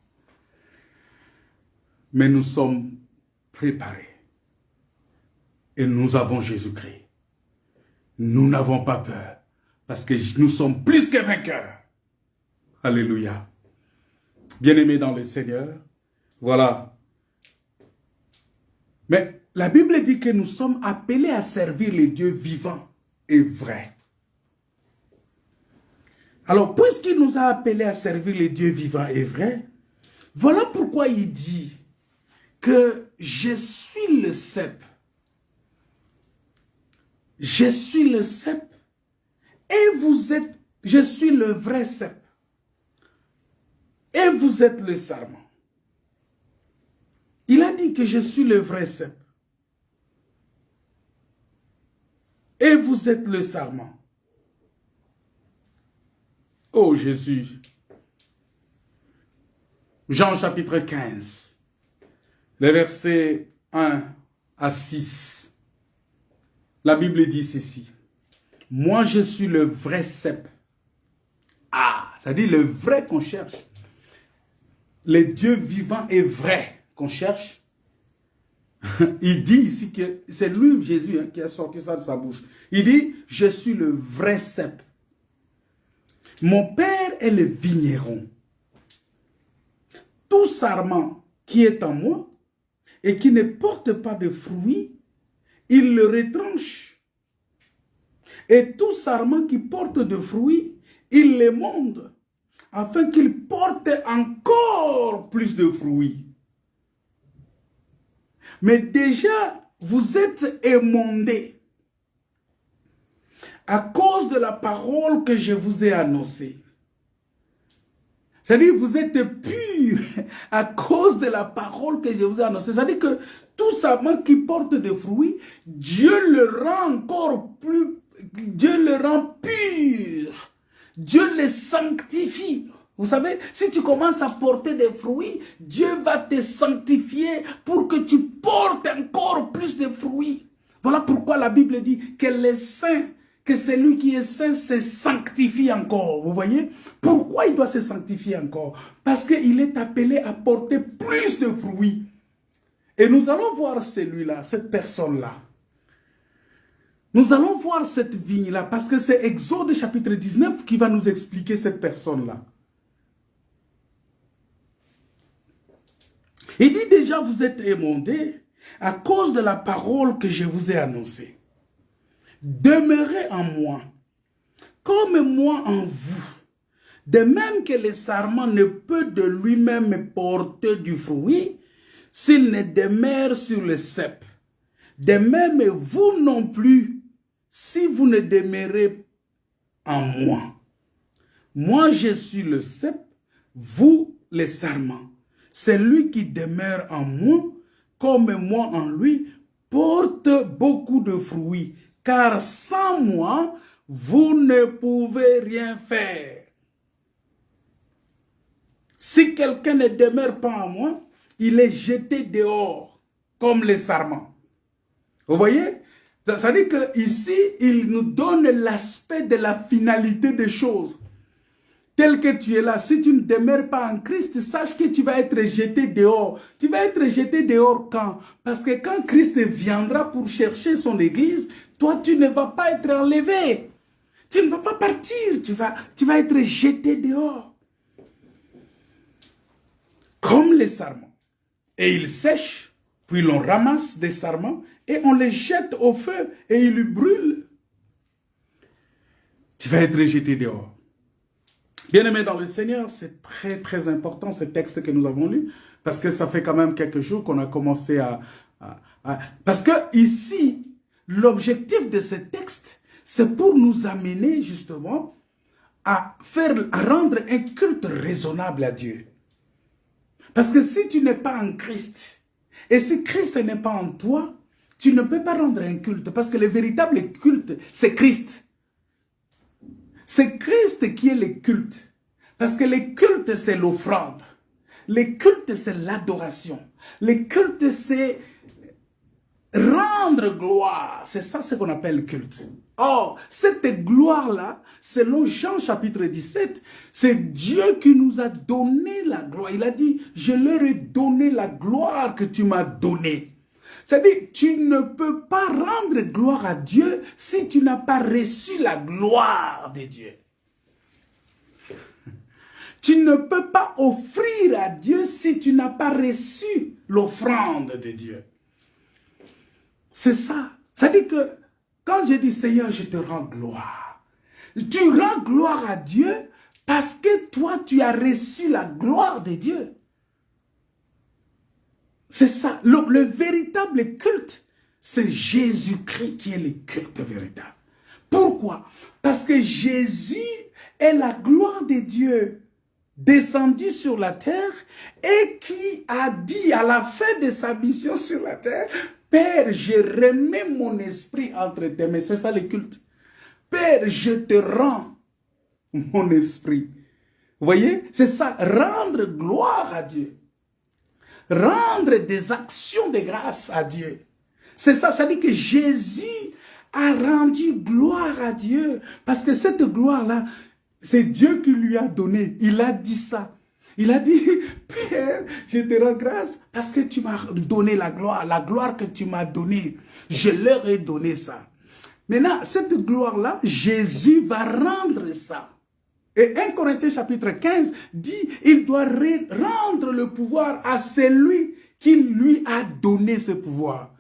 Mais nous sommes préparés. Et nous avons Jésus-Christ. Nous n'avons pas peur. Parce que nous sommes plus que vainqueurs. Alléluia. Bien-aimés dans le Seigneur, voilà. Mais la Bible dit que nous sommes appelés à servir les dieux vivants et vrais. Alors, puisqu'il nous a appelés à servir les dieux vivants et vrais, voilà pourquoi il dit que je suis le cep. Je suis le cep et vous êtes, je suis le vrai cep. Et vous êtes le sarment. Il a dit que je suis le vrai cep. Et vous êtes le sarment. Oh Jésus. Jean chapitre 15. Les versets 1 à 6. La Bible dit ceci. Moi je suis le vrai cep. Ah, ça dit le vrai qu'on cherche. Le Dieu vivant et vrai qu'on cherche. Il dit ici que c'est lui, Jésus, hein, qui a sorti ça de sa bouche. Il dit, je suis le vrai cep. Mon père est le vigneron. Tout sarment qui est en moi et qui ne porte pas de fruits, il le retranche. Et tout sarment qui porte de fruits, il les monte, afin qu'il porte encore plus de fruits. Mais déjà, vous êtes émondés à cause de la parole que je vous ai annoncée. C'est-à-dire, vous êtes purs à cause de la parole que je vous ai annoncée. C'est-à-dire que tout sarment qui porte des fruits, Dieu le rend encore plus, Dieu le rend pur. Dieu le sanctifie. Vous savez, si tu commences à porter des fruits, Dieu va te sanctifier pour que tu portes encore plus de fruits. Voilà pourquoi la Bible dit que les saints, que celui qui est saint se sanctifie encore. Vous voyez? Pourquoi il doit se sanctifier encore? Parce qu'il est appelé à porter plus de fruits. Et nous allons voir celui-là, cette personne-là. Nous allons voir cette vigne-là, parce que c'est Exode chapitre 19 qui va nous expliquer cette personne-là. Il dit déjà, vous êtes émondés à cause de la parole que je vous ai annoncée. Demeurez en moi, comme moi en vous. De même que le sarment ne peut de lui-même porter du fruit, s'il ne demeure sur le cep. De même, vous non plus, si vous ne demeurez en moi. Moi, je suis le cep, vous, les sarments. Celui qui demeure en moi, comme moi en lui, porte beaucoup de fruits. Car sans moi, vous ne pouvez rien faire. Si quelqu'un ne demeure pas en moi, il est jeté dehors, comme les sarments. Vous voyez? Ça veut dire qu'ici, il nous donne l'aspect de la finalité des choses. Tel que tu es là, si tu ne demeures pas en Christ, sache que tu vas être jeté dehors. Tu vas être jeté dehors quand? Parce que quand Christ viendra pour chercher son église, toi, tu ne vas pas être enlevé. Tu ne vas pas partir. Tu vas être jeté dehors. Comme les sarments. Et ils sèchent, puis l'on ramasse des sarments et on les jette au feu et ils brûlent. Tu vas être jeté dehors. Bien-aimés dans le Seigneur, c'est très très important ce texte que nous avons lu, parce que ça fait quand même quelques jours qu'on a commencé parce que ici, l'objectif de ce texte, c'est pour nous amener justement à rendre un culte raisonnable à Dieu. Parce que si tu n'es pas en Christ, et si Christ n'est pas en toi, tu ne peux pas rendre un culte, parce que le véritable culte, c'est Christ. C'est Christ qui est le culte. Parce que le culte, c'est l'offrande. Le culte, c'est l'adoration. Le culte, c'est rendre gloire. C'est ça ce qu'on appelle le culte. Or, cette gloire-là, selon Jean chapitre 17, c'est Dieu qui nous a donné la gloire. Il a dit, je leur ai donné la gloire que tu m'as donnée. C'est-à-dire, tu ne peux pas rendre gloire à Dieu si tu n'as pas reçu la gloire de Dieu. Tu ne peux pas offrir à Dieu si tu n'as pas reçu l'offrande de Dieu. C'est ça. C'est-à-dire que quand je dis Seigneur, je te rends gloire, tu rends gloire à Dieu parce que toi, tu as reçu la gloire de Dieu. C'est ça. Le véritable culte, c'est Jésus-Christ qui est le culte véritable. Pourquoi? Parce que Jésus est la gloire de Dieu descendu sur la terre et qui a dit à la fin de sa mission sur la terre, Père, je remets mon esprit entre tes mains. C'est ça le culte. Père, je te rends mon esprit. Vous voyez? C'est ça, rendre gloire à Dieu. Rendre des actions de grâce à Dieu. C'est ça, ça dit que Jésus a rendu gloire à Dieu. Parce que cette gloire-là, c'est Dieu qui lui a donné. Il a dit ça. Il a dit, Père, je te rends grâce parce que tu m'as donné la gloire que tu m'as donnée. Je leur ai donné ça. Maintenant, cette gloire-là, Jésus va rendre ça. Et 1 Corinthiens chapitre 15 dit, il doit rendre le pouvoir à celui qui lui a donné ce pouvoir.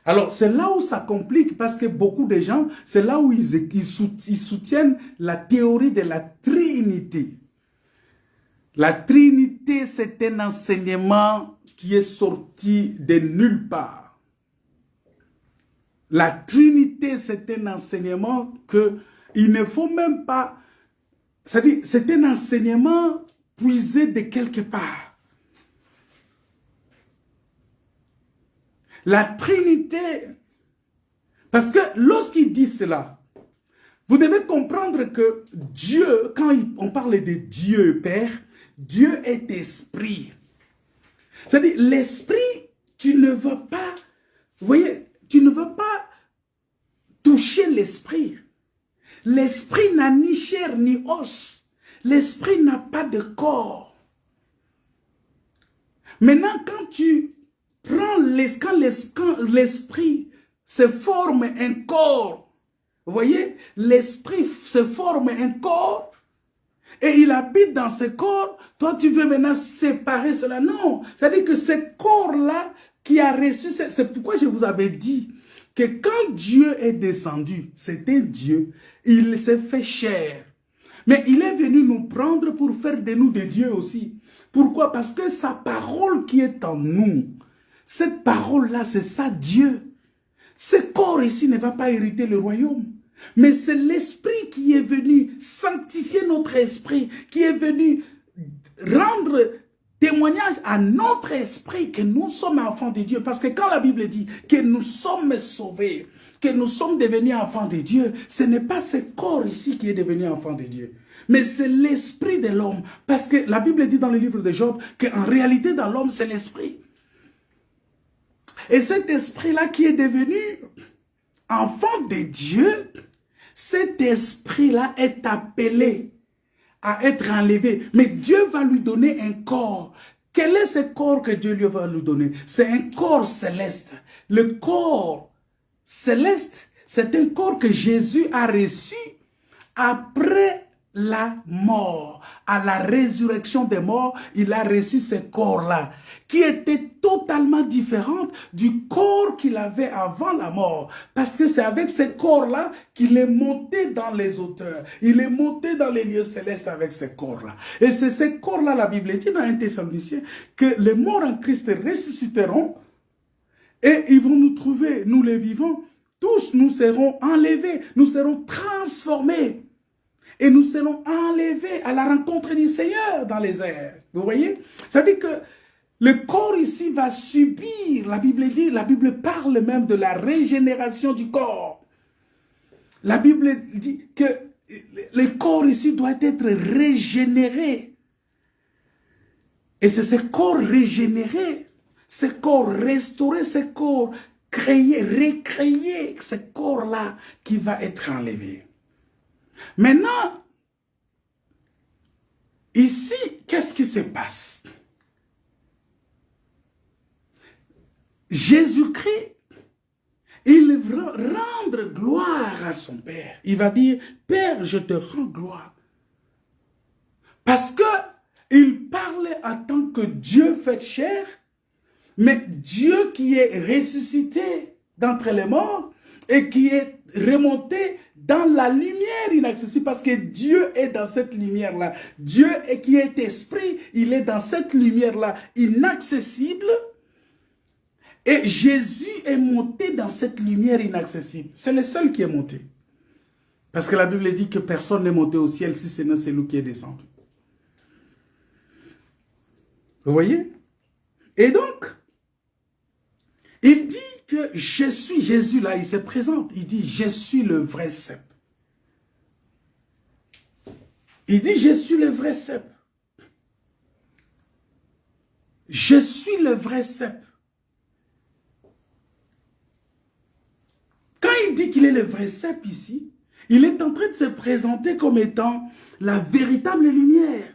Alors, c'est là où ça complique parce que beaucoup de gens, c'est là où ils soutiennent la théorie de la Trinité. La Trinité, c'est un enseignement qui est sorti de nulle part. La Trinité, c'est un enseignement qu'il ne faut même pas... C'est-à-dire, c'est un enseignement puisé de quelque part. La Trinité, parce que lorsqu'il dit cela, vous devez comprendre que Dieu, quand on parle de Dieu Père, Dieu est esprit. C'est-à-dire, l'esprit, tu ne veux pas, vous voyez, tu ne veux pas toucher l'esprit. L'esprit n'a ni chair ni os. L'esprit n'a pas de corps. Maintenant, quand tu prends quand l'esprit se forme un corps, vous voyez, l'esprit se forme un corps et il habite dans ce corps, toi tu veux maintenant séparer cela. Non, c'est-à-dire que ce corps-là qui a reçu, c'est pourquoi je vous avais dit que quand Dieu est descendu, c'était Dieu, il s'est fait chair. Mais il est venu nous prendre pour faire de nous des dieux aussi. Pourquoi? Parce que sa parole qui est en nous, cette parole-là, c'est ça Dieu. Ce corps ici ne va pas hériter le royaume. Mais c'est l'esprit qui est venu sanctifier notre esprit, qui est venu rendre témoignage à notre esprit que nous sommes enfants de Dieu. Parce que quand la Bible dit que nous sommes sauvés, que nous sommes devenus enfants de Dieu, ce n'est pas ce corps ici qui est devenu enfant de Dieu. Mais c'est l'esprit de l'homme. Parce que la Bible dit dans le livre de Job qu'en réalité dans l'homme, c'est l'esprit. Et cet esprit-là qui est devenu enfant de Dieu, cet esprit-là est appelé à être enlevé. Mais Dieu va lui donner un corps. Quel est ce corps que Dieu lui va lui donner? C'est un corps céleste. Le corps céleste, c'est un corps que Jésus a reçu après la mort. À la résurrection des morts, il a reçu ce corps-là, qui était totalement différent du corps qu'il avait avant la mort. Parce que c'est avec ce corps-là qu'il est monté dans les hauteurs. Il est monté dans les lieux célestes avec ce corps-là. Et c'est ce corps-là, la Bible dit dans 1 Thessaloniciens, que les morts en Christ ressusciteront et ils vont nous trouver, nous les vivants. Tous nous serons enlevés, nous serons transformés. Et nous serons enlevés à la rencontre du Seigneur dans les airs. Vous voyez? Ça veut dire que le corps ici va subir, la Bible dit, la Bible parle même de la régénération du corps. La Bible dit que le corps ici doit être régénéré. Et c'est ce corps régénéré, ce corps restauré, ce corps créé, recréé, ce corps-là qui va être enlevé. Maintenant, ici, qu'est-ce qui se passe? Jésus-Christ, il va rendre gloire à son Père. Il va dire, Père, je te rends gloire. Parce que il parlait en tant que Dieu fait chair, mais Dieu qui est ressuscité d'entre les morts et qui est remonté dans la lumière inaccessible, parce que Dieu est dans cette lumière-là. Dieu qui est esprit, il est dans cette lumière-là inaccessible. Et Jésus est monté dans cette lumière inaccessible. C'est le seul qui est monté. Parce que la Bible dit que personne n'est monté au ciel si ce n'est celui qui est descendu. Vous voyez? Et donc, il dit que je suis, Jésus là, il se présente, il dit, je suis le vrai cep. Il dit, je suis le vrai cep. Je suis le vrai cep. Quand il dit qu'il est le vrai cep ici, il est en train de se présenter comme étant la véritable lumière.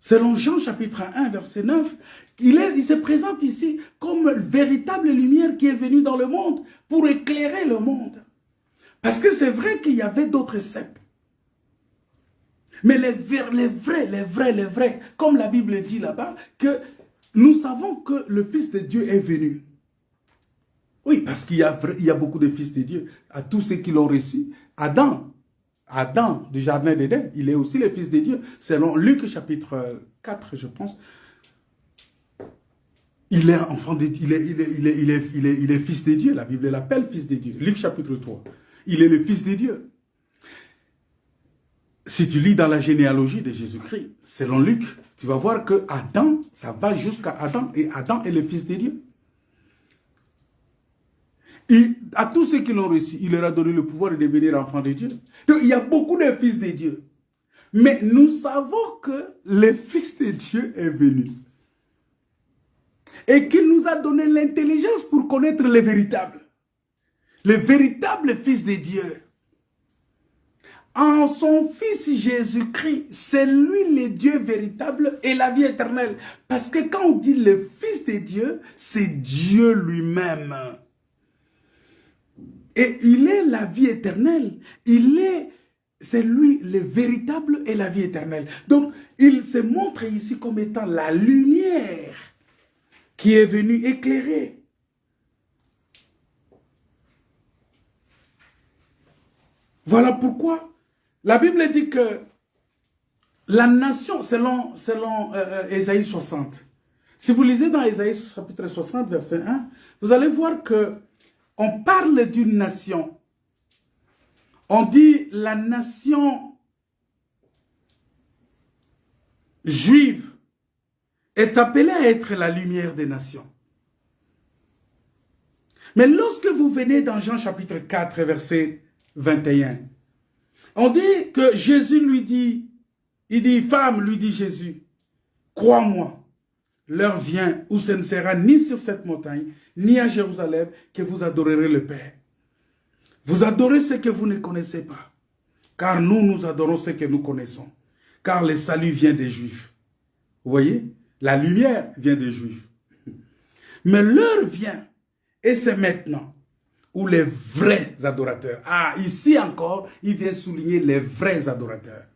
Selon Jean chapitre 1, verset 9, il se présente ici comme véritable lumière qui est venue dans le monde pour éclairer le monde. Parce que c'est vrai qu'il y avait d'autres ceps. Mais les vrais, comme la Bible dit là-bas, que nous savons que le Fils de Dieu est venu. Oui, parce qu'il y a beaucoup de fils de Dieu. À tous ceux qui l'ont reçu, Adam du Jardin d'Éden, il est aussi le Fils de Dieu. Selon Luc chapitre 4, je pense, il est enfant de Dieu, il est fils de Dieu. La Bible l'appelle fils de Dieu. Luc chapitre 3. Il est le Fils de Dieu. Si tu lis dans la généalogie de Jésus-Christ, selon Luc, tu vas voir que Adam, ça va jusqu'à Adam, et Adam est le Fils de Dieu. Et à tous ceux qui l'ont reçu, il leur a donné le pouvoir de devenir enfants de Dieu. Donc il y a beaucoup de fils de Dieu. Mais nous savons que le Fils de Dieu est venu. Et qu'il nous a donné l'intelligence pour connaître le véritable Fils de Dieu. En son Fils Jésus-Christ, c'est lui le Dieu véritable et la vie éternelle. Parce que quand on dit le Fils de Dieu, c'est Dieu lui-même. Et il est la vie éternelle. C'est lui le véritable et la vie éternelle. Donc, il se montre ici comme étant la lumière qui est venue éclairer. Voilà pourquoi la Bible dit que la nation, selon Ésaïe 60, si vous lisez dans Ésaïe chapitre 60, verset 1, vous allez voir que on parle d'une nation. On dit la nation juive est appelée à être la lumière des nations. Mais lorsque vous venez dans Jean chapitre 4, verset 21, on dit que Jésus lui dit, il dit, femme, lui dit Jésus, crois-moi, l'heure vient où ce ne sera ni sur cette montagne, ni à Jérusalem, que vous adorerez le Père. Vous adorez ce que vous ne connaissez pas. Car nous adorons ce que nous connaissons. Car le salut vient des Juifs. Vous voyez? La lumière vient des Juifs. Mais l'heure vient, et c'est maintenant, où les vrais adorateurs. Ah, ici encore, il vient souligner les vrais adorateurs.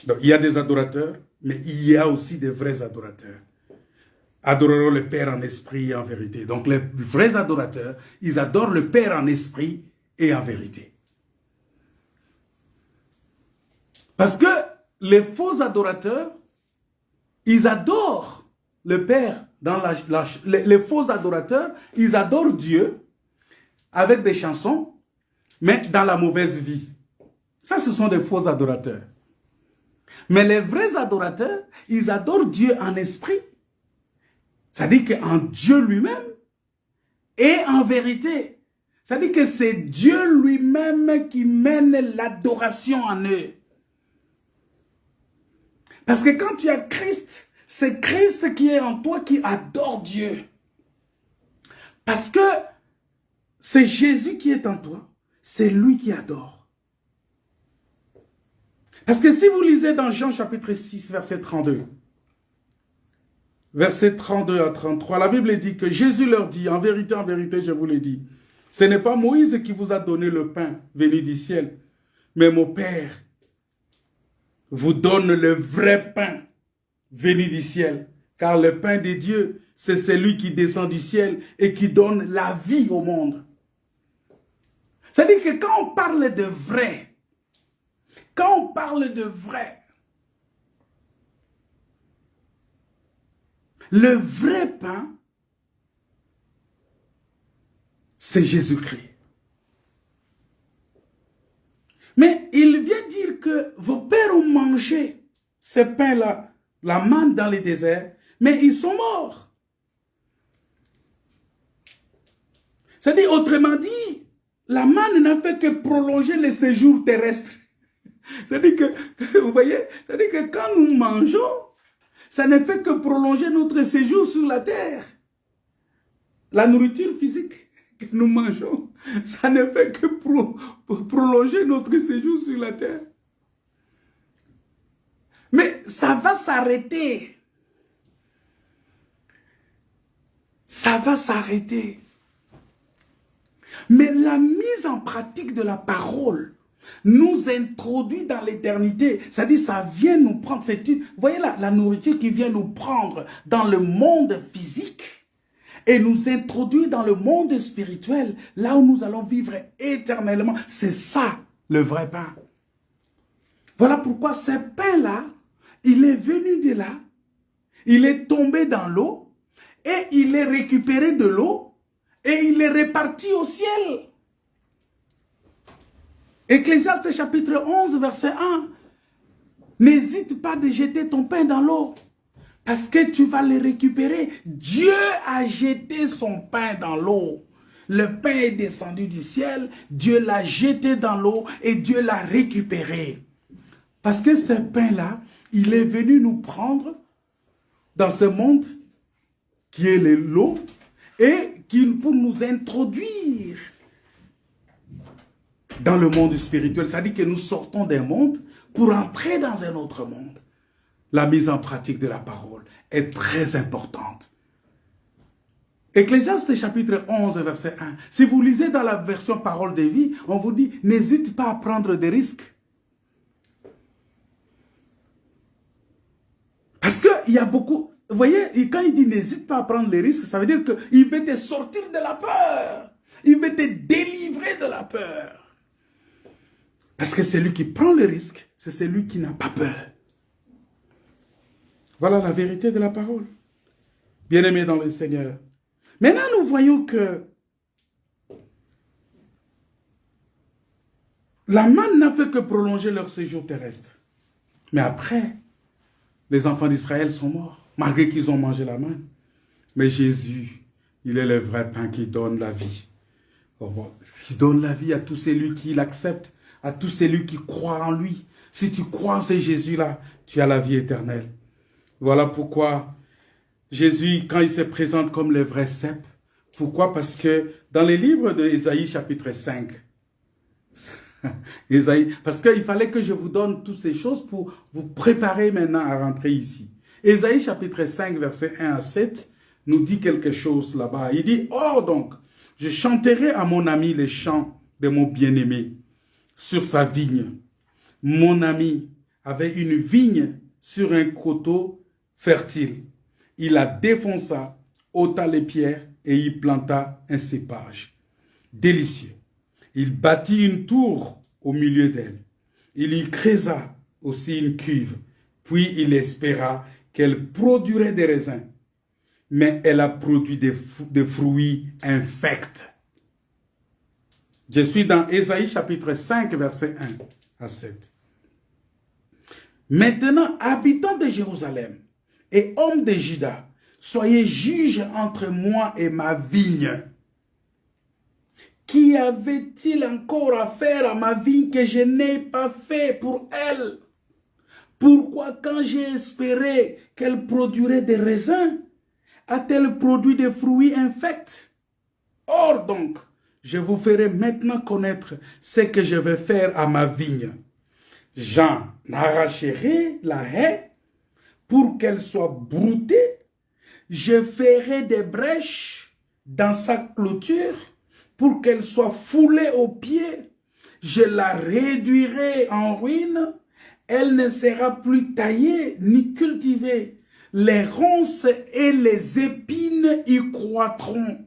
Donc, il y a des adorateurs, mais il y a aussi des vrais adorateurs. Adoreront le Père en esprit et en vérité. Donc les vrais adorateurs, ils adorent le Père en esprit et en vérité. Parce que les faux adorateurs, ils adorent le Père dans les faux adorateurs, ils adorent Dieu avec des chansons, mais dans la mauvaise vie. Ça, ce sont des faux adorateurs. Mais les vrais adorateurs, ils adorent Dieu en esprit. C'est-à-dire qu'en Dieu lui-même et en vérité. C'est-à-dire que c'est Dieu lui-même qui mène l'adoration en eux. Parce que quand tu as Christ, c'est Christ qui est en toi qui adore Dieu. Parce que c'est Jésus qui est en toi, c'est lui qui adore. Parce que si vous lisez dans Jean chapitre 6, verset 32, versets 32 à 33, la Bible dit que Jésus leur dit, en vérité, je vous l'ai dit, ce n'est pas Moïse qui vous a donné le pain venu du ciel, mais mon Père vous donne le vrai pain venu du ciel. Car le pain de Dieu, c'est celui qui descend du ciel et qui donne la vie au monde. C'est-à-dire que quand on parle de vrai, le vrai pain, c'est Jésus-Christ. Mais il vient dire que vos pères ont mangé ce pain-là, la manne dans les déserts, mais ils sont morts. C'est-à-dire, autrement dit, la manne n'a fait que prolonger le séjour terrestre. C'est-à-dire que, vous voyez, c'est-à-dire que quand nous mangeons, ça ne fait que prolonger notre séjour sur la terre. La nourriture physique que nous mangeons, ça ne fait que prolonger notre séjour sur la terre. Mais ça va s'arrêter. Ça va s'arrêter. Mais la mise en pratique de la parole nous introduit dans l'éternité. C'est-à-dire, ça vient nous prendre. Vous voyez la nourriture qui vient nous prendre dans le monde physique et nous introduit dans le monde spirituel, là où nous allons vivre éternellement. C'est ça, le vrai pain. Voilà pourquoi ce pain-là, il est venu de là, il est tombé dans l'eau, et il est récupéré de l'eau, et il est réparti au ciel. Ecclésiaste chapitre 11, verset 1. N'hésite pas de jeter ton pain dans l'eau, parce que tu vas le récupérer. Dieu a jeté son pain dans l'eau. Le pain est descendu du ciel, Dieu l'a jeté dans l'eau et Dieu l'a récupéré. Parce que ce pain-là, il est venu nous prendre dans ce monde qui est l'eau et pour nous introduire dans le monde spirituel. C'est-à-dire que nous sortons d'un monde pour entrer dans un autre monde. La mise en pratique de la parole est très importante. Ecclésiaste chapitre 11, verset 1. Si vous lisez dans la version parole de vie, on vous dit, n'hésite pas à prendre des risques. Parce qu'il y a beaucoup... Vous voyez, quand il dit n'hésite pas à prendre les risques, ça veut dire qu'il veut te sortir de la peur. Il veut te délivrer de la peur. Parce que celui qui prend le risque, c'est celui qui n'a pas peur. Voilà la vérité de la parole. Bien-aimés dans le Seigneur. Maintenant, nous voyons que la manne n'a fait que prolonger leur séjour terrestre. Mais après, les enfants d'Israël sont morts, malgré qu'ils ont mangé la manne. Mais Jésus, il est le vrai pain qui donne la vie. Qui donne la vie à tous celui qui l'accepte, à tous celui qui croient en lui. Si tu crois en ce Jésus-là, tu as la vie éternelle. Voilà pourquoi Jésus, quand il se présente comme le vrai cep, pourquoi? Parce que dans les livres de Ésaïe chapitre 5, parce qu'il fallait que je vous donne toutes ces choses pour vous préparer maintenant à rentrer ici. Ésaïe chapitre 5, verset 1 à 7, nous dit quelque chose là-bas. Il dit, « Or donc, je chanterai à mon ami les chants de mon bien-aimé sur sa vigne. Mon ami avait une vigne sur un coteau fertile. Il la défonça, ôta les pierres et y planta un cépage. Délicieux. Il bâtit une tour au milieu d'elle. Il y creusa aussi une cuve. Puis il espéra qu'elle produirait des raisins. Mais elle a produit des fruits infects. » Je suis dans Ésaïe chapitre 5, verset 1 à 7. « Maintenant, habitants de Jérusalem et hommes de Juda, soyez juges entre moi et ma vigne. Qu'y avait-il encore à faire à ma vigne que je n'ai pas fait pour elle? Pourquoi quand j'ai espéré qu'elle produirait des raisins, a-t-elle produit des fruits infects? Or donc, je vous ferai maintenant connaître ce que je vais faire à ma vigne. J'en arracherai la haie pour qu'elle soit broutée. Je ferai des brèches dans sa clôture pour qu'elle soit foulée aux pieds. Je la réduirai en ruine. Elle ne sera plus taillée ni cultivée. Les ronces et les épines y croîtront.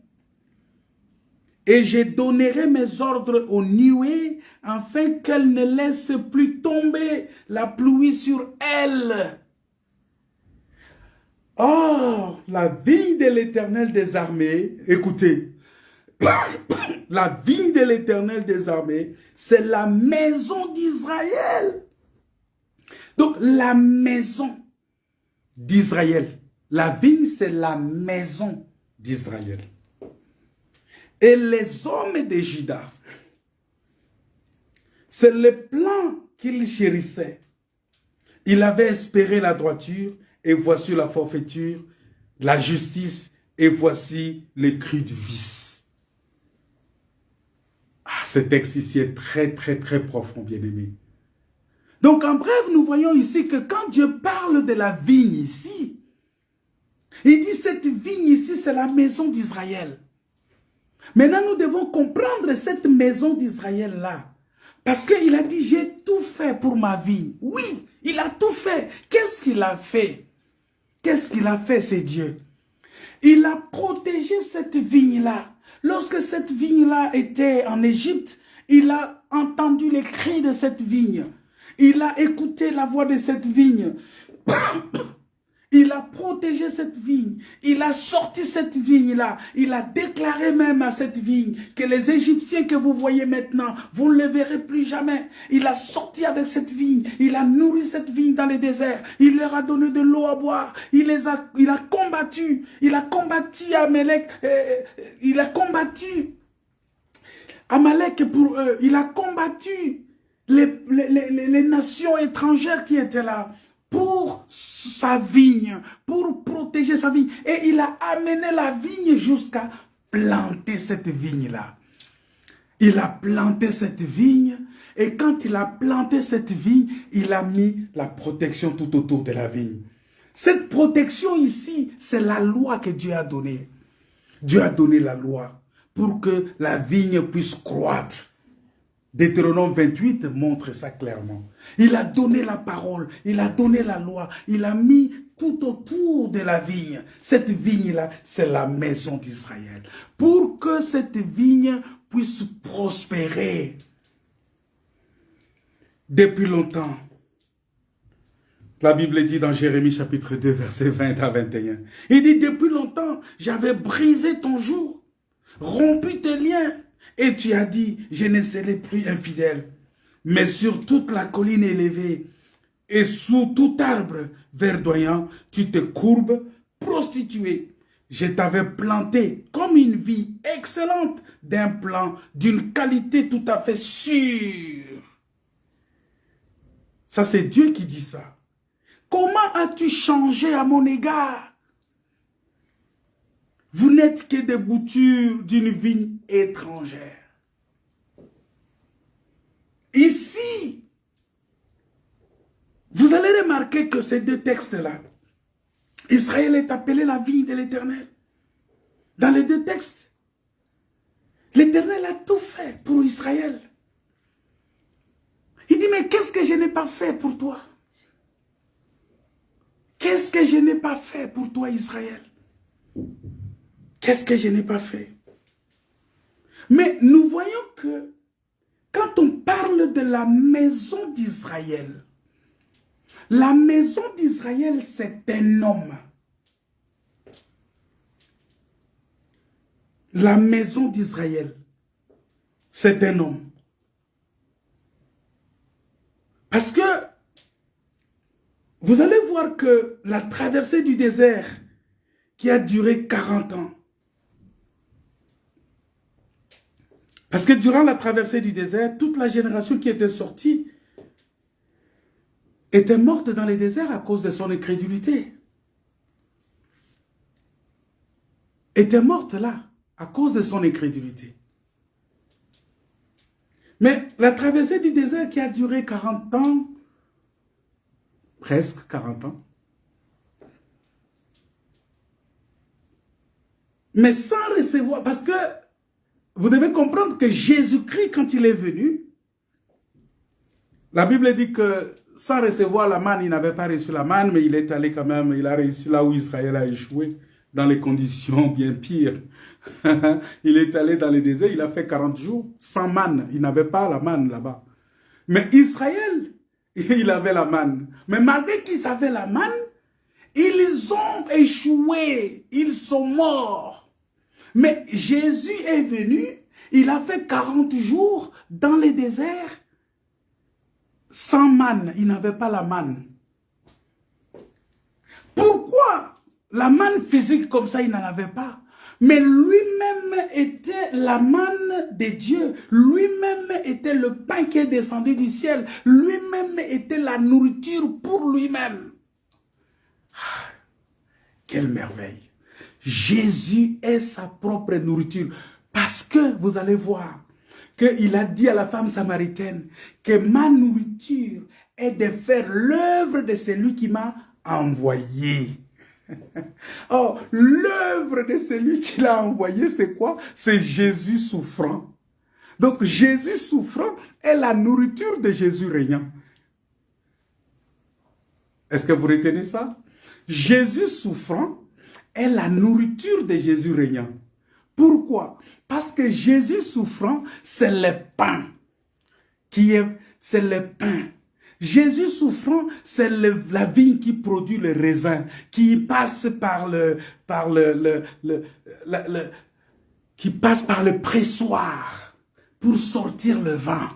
Et je donnerai mes ordres aux nuées afin qu'elles ne laissent plus tomber la pluie sur elles. Or, la vigne de l'Éternel des armées, écoutez, la vigne de l'Éternel des armées, c'est la maison d'Israël. Donc, la maison d'Israël. La vigne, c'est la maison d'Israël. Et les hommes de Juda, c'est le plan qu'il chérissait. Il avait espéré la droiture, et voici la forfaiture, la justice, et voici les cris du vice. Ah, ce texte ici est très, très, très profond, bien-aimé. Donc, en bref, nous voyons ici que quand Dieu parle de la vigne ici, il dit cette vigne ici, c'est la maison d'Israël. Maintenant, nous devons comprendre cette maison d'Israël-là. Parce qu'il a dit, j'ai tout fait pour ma vigne. Oui, il a tout fait. Qu'est-ce qu'il a fait? Qu'est-ce qu'il a fait, c'est Dieu? Il a protégé cette vigne-là. Lorsque cette vigne-là était en Égypte, il a entendu les cris de cette vigne. Il a écouté la voix de cette vigne. Il a protégé cette vigne. Il a sorti cette vigne-là. Il a déclaré même à cette vigne que les Égyptiens que vous voyez maintenant, vous ne les verrez plus jamais. Il a sorti avec cette vigne. Il a nourri cette vigne dans les déserts. Il leur a donné de l'eau à boire. Il a combattu. Il a combattu Amalek. Il a combattu Amalek pour eux. Il a combattu les nations étrangères qui étaient là pour sa vigne, pour protéger sa vigne. Et il a amené la vigne jusqu'à planter cette vigne-là. Il a planté cette vigne, et quand il a planté cette vigne, il a mis la protection tout autour de la vigne. Cette protection ici, c'est la loi que Dieu a donnée. Dieu a donné la loi pour que la vigne puisse croître. Deutéronome 28 montre ça clairement. Il a donné la parole, il a donné la loi, il a mis tout autour de la vigne. Cette vigne-là, c'est la maison d'Israël. Pour que cette vigne puisse prospérer. Depuis longtemps, la Bible dit dans Jérémie chapitre 2, verset 20 à 21. Il dit, depuis longtemps, j'avais brisé ton joug, rompu tes liens. Et tu as dit, je ne serai plus infidèle. Mais sur toute la colline élevée et sous tout arbre verdoyant, tu te courbes, prostituée. Je t'avais planté comme une vie excellente d'un plan d'une qualité tout à fait sûre. Ça, c'est Dieu qui dit ça. Comment as-tu changé à mon égard? Vous n'êtes que des boutures d'une vigne étrangère. Ici, vous allez remarquer que ces deux textes-là, Israël est appelé la vigne de l'Éternel. Dans les deux textes, l'Éternel a tout fait pour Israël. Il dit, mais qu'est-ce que je n'ai pas fait pour toi? Qu'est-ce que je n'ai pas fait pour toi, Israël? Qu'est-ce que je n'ai pas fait? Mais nous voyons que quand on parle de la maison d'Israël, la maison d'Israël, c'est un homme. La maison d'Israël, c'est un homme. Parce que vous allez voir que la traversée du désert qui a duré 40 ans, parce que durant la traversée du désert, toute la génération qui était sortie était morte dans les déserts à cause de son incrédulité. Était morte là, à cause de son incrédulité. Mais la traversée du désert qui a duré 40 ans, presque 40 ans, mais sans recevoir, parce que vous devez comprendre que Jésus-Christ, quand il est venu, la Bible dit que sans recevoir la manne, il n'avait pas reçu la manne, mais il est allé quand même, il a réussi là où Israël a échoué, dans les conditions bien pires. Il est allé dans le désert, il a fait 40 jours sans manne, il n'avait pas la manne là-bas. Mais Israël, il avait la manne. Mais malgré qu'ils avaient la manne, ils ont échoué, ils sont morts. Mais Jésus est venu, il a fait 40 jours dans les déserts sans manne, il n'avait pas la manne. Pourquoi? La manne physique comme ça, il n'en avait pas. Mais lui-même était la manne de Dieu. Lui-même était le pain qui est descendu du ciel. Lui-même était la nourriture pour lui-même. Quelle merveille! Jésus est sa propre nourriture. Parce que vous allez voir qu'il a dit à la femme samaritaine que ma nourriture est de faire l'œuvre de celui qui m'a envoyé. Oh, l'œuvre de celui qui l'a envoyé, c'est quoi? C'est Jésus souffrant. Donc Jésus souffrant est la nourriture de Jésus régnant. Est-ce que vous retenez ça? Jésus souffrant est la nourriture de Jésus régnant. Pourquoi? Parce que Jésus souffrant, c'est le pain. C'est le pain. Jésus souffrant, c'est la vigne qui produit le raisin, qui passe par qui passe par le pressoir pour sortir le vin.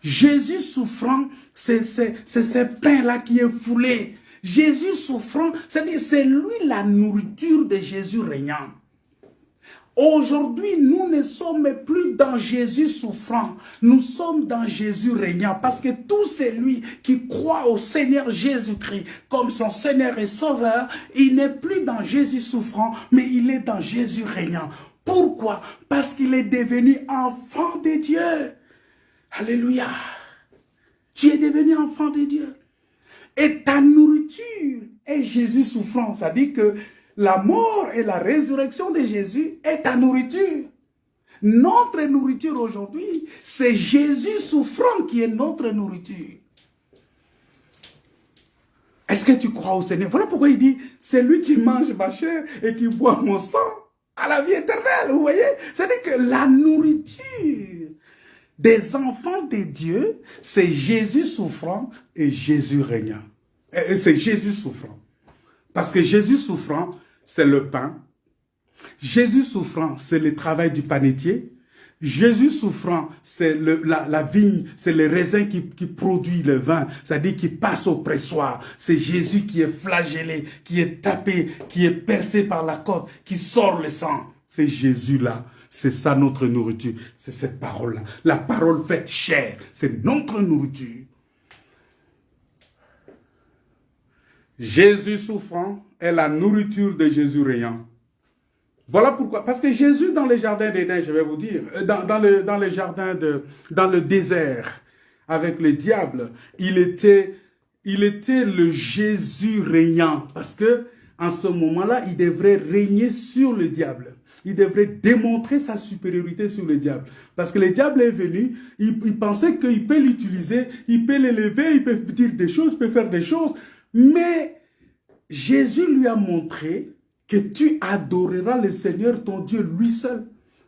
Jésus souffrant, c'est ce pain-là qui est foulé. Jésus souffrant, c'est-à-dire c'est lui la nourriture de Jésus régnant. Aujourd'hui, nous ne sommes plus dans Jésus souffrant, nous sommes dans Jésus régnant, parce que tout celui qui croit au Seigneur Jésus-Christ comme son Seigneur et Sauveur, il n'est plus dans Jésus souffrant, mais il est dans Jésus régnant. Pourquoi? Parce qu'il est devenu enfant de Dieu. Alléluia. Tu es devenu enfant de Dieu. Et ta nourriture est Jésus souffrant. Ça dit que la mort et la résurrection de Jésus est ta nourriture. Notre nourriture aujourd'hui, c'est Jésus souffrant qui est notre nourriture. Est-ce que tu crois au Seigneur? Voilà pourquoi il dit, c'est lui qui mange ma chair et qui boit mon sang à la vie éternelle. Vous voyez? C'est-à-dire que la nourriture des enfants de Dieu, c'est Jésus souffrant et Jésus régnant. C'est Jésus souffrant. Parce que Jésus souffrant, c'est le pain. Jésus souffrant, c'est le travail du panetier. Jésus souffrant, c'est la vigne, c'est le raisin qui produit le vin, c'est-à-dire qui passe au pressoir. C'est Jésus qui est flagellé, qui est tapé, qui est percé par la corde, qui sort le sang. C'est Jésus-là. C'est ça notre nourriture. C'est cette parole-là. La parole faite chair, c'est notre nourriture. Jésus souffrant est la nourriture de Jésus régnant. Voilà pourquoi. Parce que Jésus, dans le jardin d'Éden, je vais vous dire, dans le désert, avec le diable, il était le Jésus régnant. Parce que en ce moment-là, il devrait régner sur le diable. Il devrait démontrer sa supériorité sur le diable. Parce que le diable est venu, il pensait qu'il peut l'utiliser, il peut l'élever, il peut dire des choses, il peut faire des choses. Mais Jésus lui a montré que tu adoreras le Seigneur, ton Dieu, lui seul,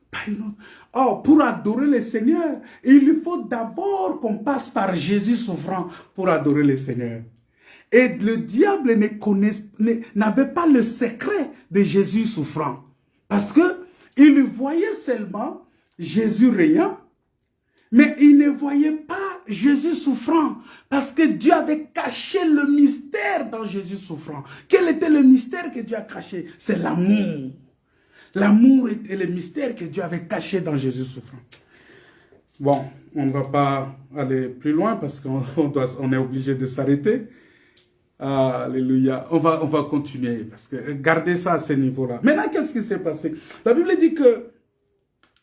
pas une autre. Or, pour adorer le Seigneur, il faut d'abord qu'on passe par Jésus souffrant pour adorer le Seigneur. Et le diable n'avait pas le secret de Jésus souffrant. Parce qu'il voyait seulement Jésus régnant, mais il ne voyait pas Jésus souffrant. Parce que Dieu avait caché le mystère dans Jésus souffrant. Quel était le mystère que Dieu a caché? C'est l'amour. L'amour était le mystère que Dieu avait caché dans Jésus souffrant. Bon, on ne va pas aller plus loin parce qu'on est obligé de s'arrêter. Alléluia. On va continuer parce que gardez ça à ce niveau-là. Maintenant, qu'est-ce qui s'est passé? La Bible dit que,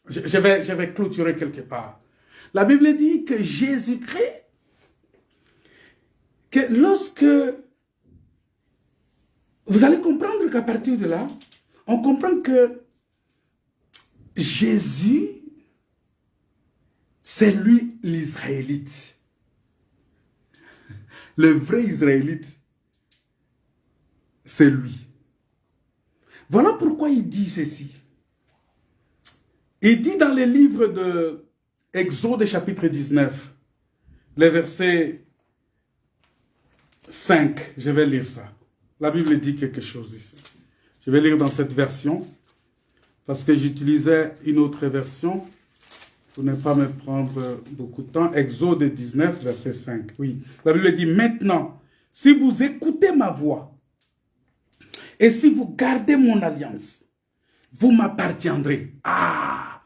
je vais clôturer quelque part. La Bible dit que Jésus-Christ, que lorsque, vous allez comprendre qu'à partir de là, on comprend que Jésus, c'est lui l'Israélite. Le vrai Israélite, c'est lui. Voilà pourquoi il dit ceci. Il dit dans le livre de Exode chapitre 19, le verset 5, je vais lire ça. La Bible dit quelque chose ici. Je vais lire dans cette version, parce que j'utilisais une autre version, pour ne pas me prendre beaucoup de temps. Exode 19, verset 5. Oui. La Bible dit, maintenant, si vous écoutez ma voix, et si vous gardez mon alliance, vous m'appartiendrez. Ah!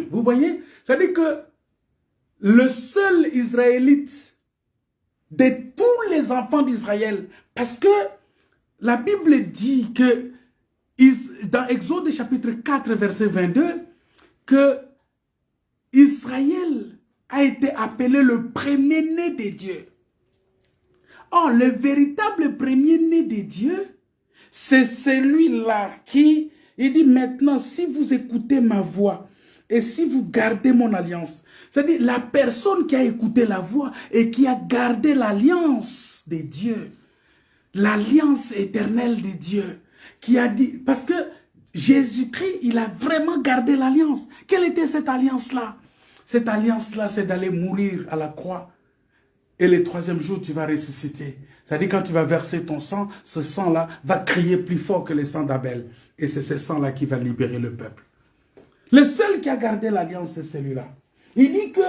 Vous voyez? C'est-à-dire que le seul Israélite de tous les enfants d'Israël, parce que la Bible dit que dans Exode chapitre 4, verset 22, que Israël a été appelé le premier-né de Dieu. Or, le véritable premier-né de Dieu, c'est celui-là qui, il dit maintenant, si vous écoutez ma voix, et si vous gardez mon alliance, c'est-à-dire la personne qui a écouté la voix et qui a gardé l'alliance des dieux, l'alliance éternelle des dieux, qui a dit, parce que Jésus-Christ, il a vraiment gardé l'alliance. Quelle était cette alliance-là? Cette alliance-là, c'est d'aller mourir à la croix. Et le troisième jour, tu vas ressusciter. C'est-à-dire quand tu vas verser ton sang, ce sang-là va crier plus fort que le sang d'Abel. Et c'est ce sang-là qui va libérer le peuple. Le seul qui a gardé l'alliance, c'est celui-là. Il dit que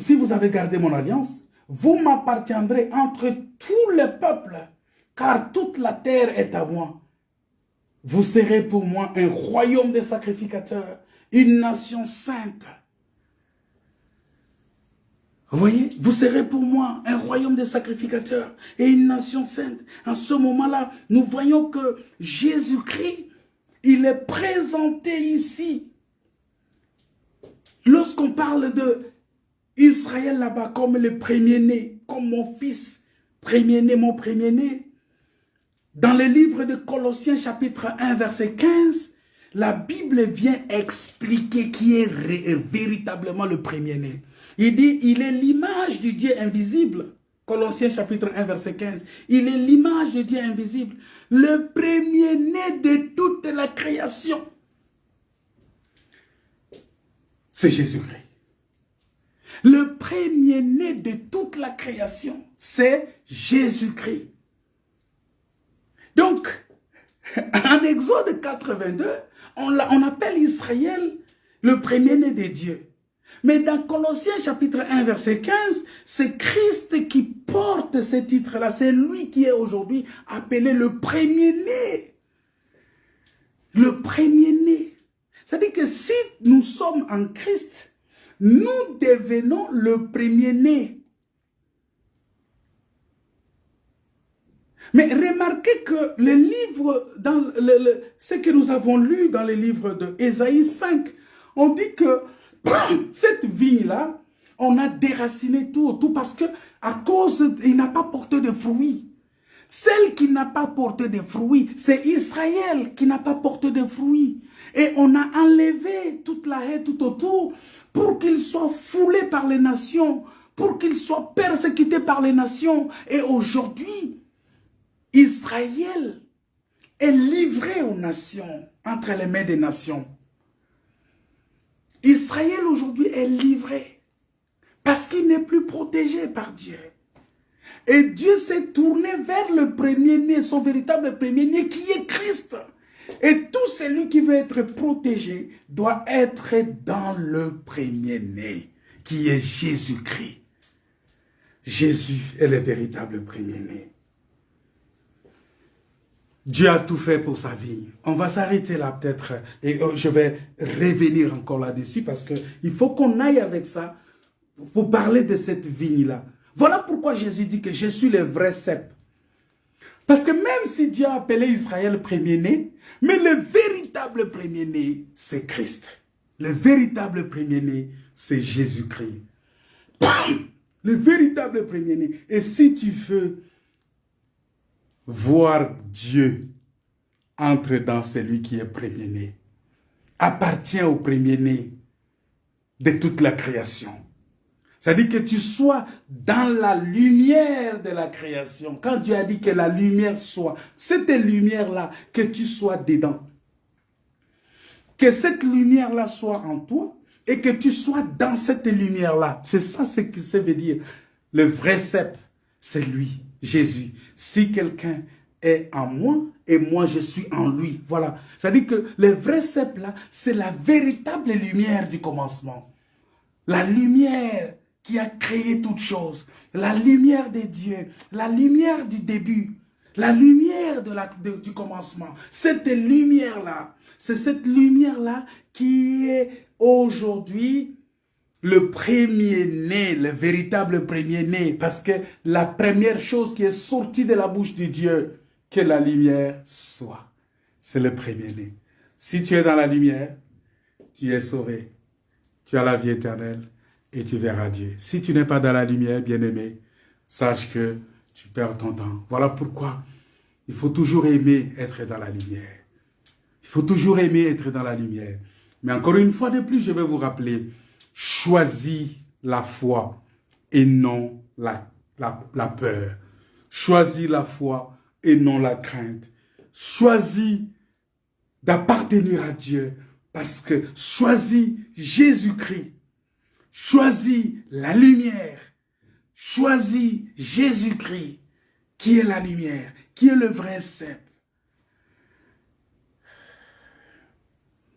si vous avez gardé mon alliance, vous m'appartiendrez entre tous les peuples, car toute la terre est à moi. Vous serez pour moi un royaume de sacrificateurs, une nation sainte. Vous voyez, vous serez pour moi un royaume de sacrificateurs et une nation sainte. En ce moment-là, nous voyons que Jésus-Christ, il est présenté ici. Lorsqu'on parle de Israël là-bas comme le premier-né, comme mon fils, premier-né, mon premier-né, dans le livre de Colossiens chapitre 1 verset 15, la Bible vient expliquer qui est véritablement le premier-né. Il dit, il est l'image du Dieu invisible. Colossiens chapitre 1 verset 15. Il est l'image du Dieu invisible. Le premier-né de toute la création. C'est Jésus-Christ. Le premier-né de toute la création, c'est Jésus-Christ. Donc, en Exode 82, on appelle Israël le premier-né de Dieu. Mais dans Colossiens chapitre 1 verset 15, c'est Christ qui porte ce titre-là. C'est lui qui est aujourd'hui appelé le premier-né. Le premier-né. C'est-à-dire que si nous sommes en Christ, nous devenons le premier-né. Mais remarquez que le livre, dans ce que nous avons lu dans le livre de Ésaïe 5, on dit que cette vigne-là, on a déraciné tout parce que à cause, il n'a pas porté de fruits. Celle qui n'a pas porté de fruits, c'est Israël qui n'a pas porté de fruits. Et on a enlevé toute la haie tout autour pour qu'il soit foulé par les nations, pour qu'il soit persécuté par les nations. Et aujourd'hui, Israël est livré aux nations, entre les mains des nations. Israël aujourd'hui est livré parce qu'il n'est plus protégé par Dieu. Et Dieu s'est tourné vers le premier-né, son véritable premier-né qui est Christ. Et tout celui qui veut être protégé doit être dans le premier-né qui est Jésus-Christ. Jésus est le véritable premier-né. Dieu a tout fait pour sa vie. On va s'arrêter là peut-être et je vais revenir encore là-dessus parce qu'il faut qu'on aille avec ça pour parler de cette vigne-là. Voilà pourquoi Jésus dit que je suis le vrai cep. Parce que même si Dieu a appelé Israël premier-né, mais le véritable premier-né, c'est Christ. Le véritable premier-né, c'est Jésus-Christ. Le véritable premier-né. Et si tu veux voir Dieu, entre dans celui qui est premier-né, appartient au premier-né de toute la création. C'est-à-dire que tu sois dans la lumière de la création. Quand Dieu a dit que la lumière soit, cette lumière-là, que tu sois dedans. Que cette lumière-là soit en toi et que tu sois dans cette lumière-là. C'est ça ce que ça veut dire. Le vrai cep, c'est lui, Jésus. Si quelqu'un est en moi et moi je suis en lui. Voilà. C'est-à-dire que le vrai cep là, c'est la véritable lumière du commencement. La lumière qui a créé toutes choses. La lumière de Dieu. La lumière du début. La lumière du commencement. Cette lumière-là, c'est cette lumière-là qui est aujourd'hui le premier-né, le véritable premier-né. Parce que la première chose qui est sortie de la bouche de Dieu, que la lumière soit. C'est le premier-né. Si tu es dans la lumière, tu es sauvé. Tu as la vie éternelle et tu verras Dieu. Si tu n'es pas dans la lumière, bien-aimé, sache que tu perds ton temps. Voilà pourquoi il faut toujours aimer être dans la lumière. Il faut toujours aimer être dans la lumière. Mais encore une fois de plus, je vais vous rappeler, choisis la foi et non la peur. Choisis la foi et non la crainte. Choisis d'appartenir à Dieu parce que choisis Jésus-Christ. Choisis la lumière. Choisis Jésus-Christ qui est la lumière, qui est le vrai cep.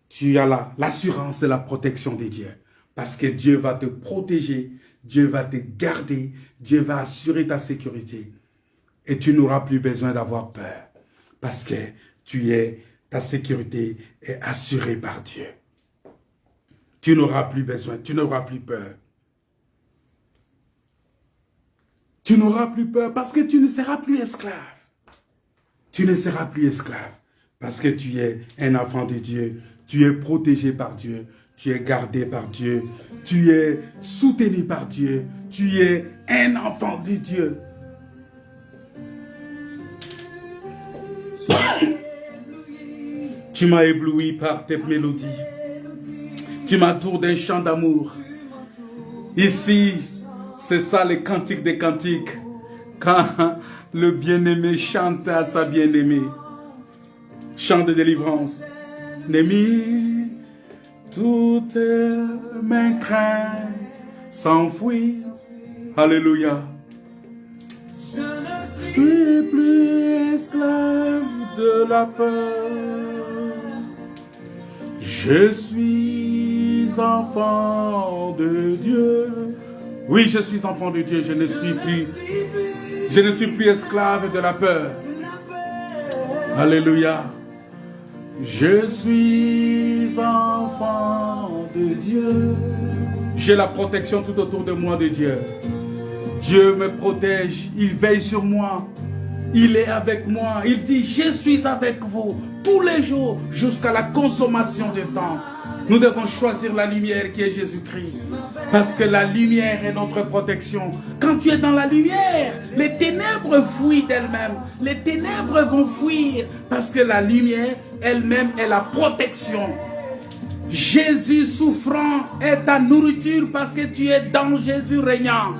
Tu as l'assurance de la protection de Dieu. Parce que Dieu va te protéger, Dieu va te garder, Dieu va assurer ta sécurité. Et tu n'auras plus besoin d'avoir peur. Parce que ta sécurité est assurée par Dieu. Tu n'auras plus besoin, tu n'auras plus peur. Tu n'auras plus peur parce que tu ne seras plus esclave. Tu ne seras plus esclave parce que tu es un enfant de Dieu. Tu es protégé par Dieu. Tu es gardé par Dieu. Tu es soutenu par Dieu. Tu es un enfant de Dieu. Tu m'as ébloui par tes mélodies. Tu m'entoures d'un chant d'amour. Ici, c'est ça les cantiques des cantiques. Quand le bien-aimé chante à sa bien-aimée. Chant de délivrance. Némi, toutes mes craintes s'enfuient. Alléluia. Je ne suis plus esclave de la peur. Je suis enfant de Dieu. Oui, je suis enfant de Dieu. Je ne suis plus esclave de la peur. Alléluia. Je suis enfant de Dieu. J'ai la protection tout autour de moi de Dieu. Dieu me protège, il veille sur moi. Il est avec moi. Il dit, je suis avec vous tous les jours jusqu'à la consommation du temps. Nous devons choisir la lumière qui est Jésus-Christ. Parce que la lumière est notre protection. Quand tu es dans la lumière, les ténèbres fuient d'elles-mêmes. Les ténèbres vont fuir parce que la lumière elle-même est la protection. Jésus souffrant est ta nourriture parce que tu es dans Jésus régnant.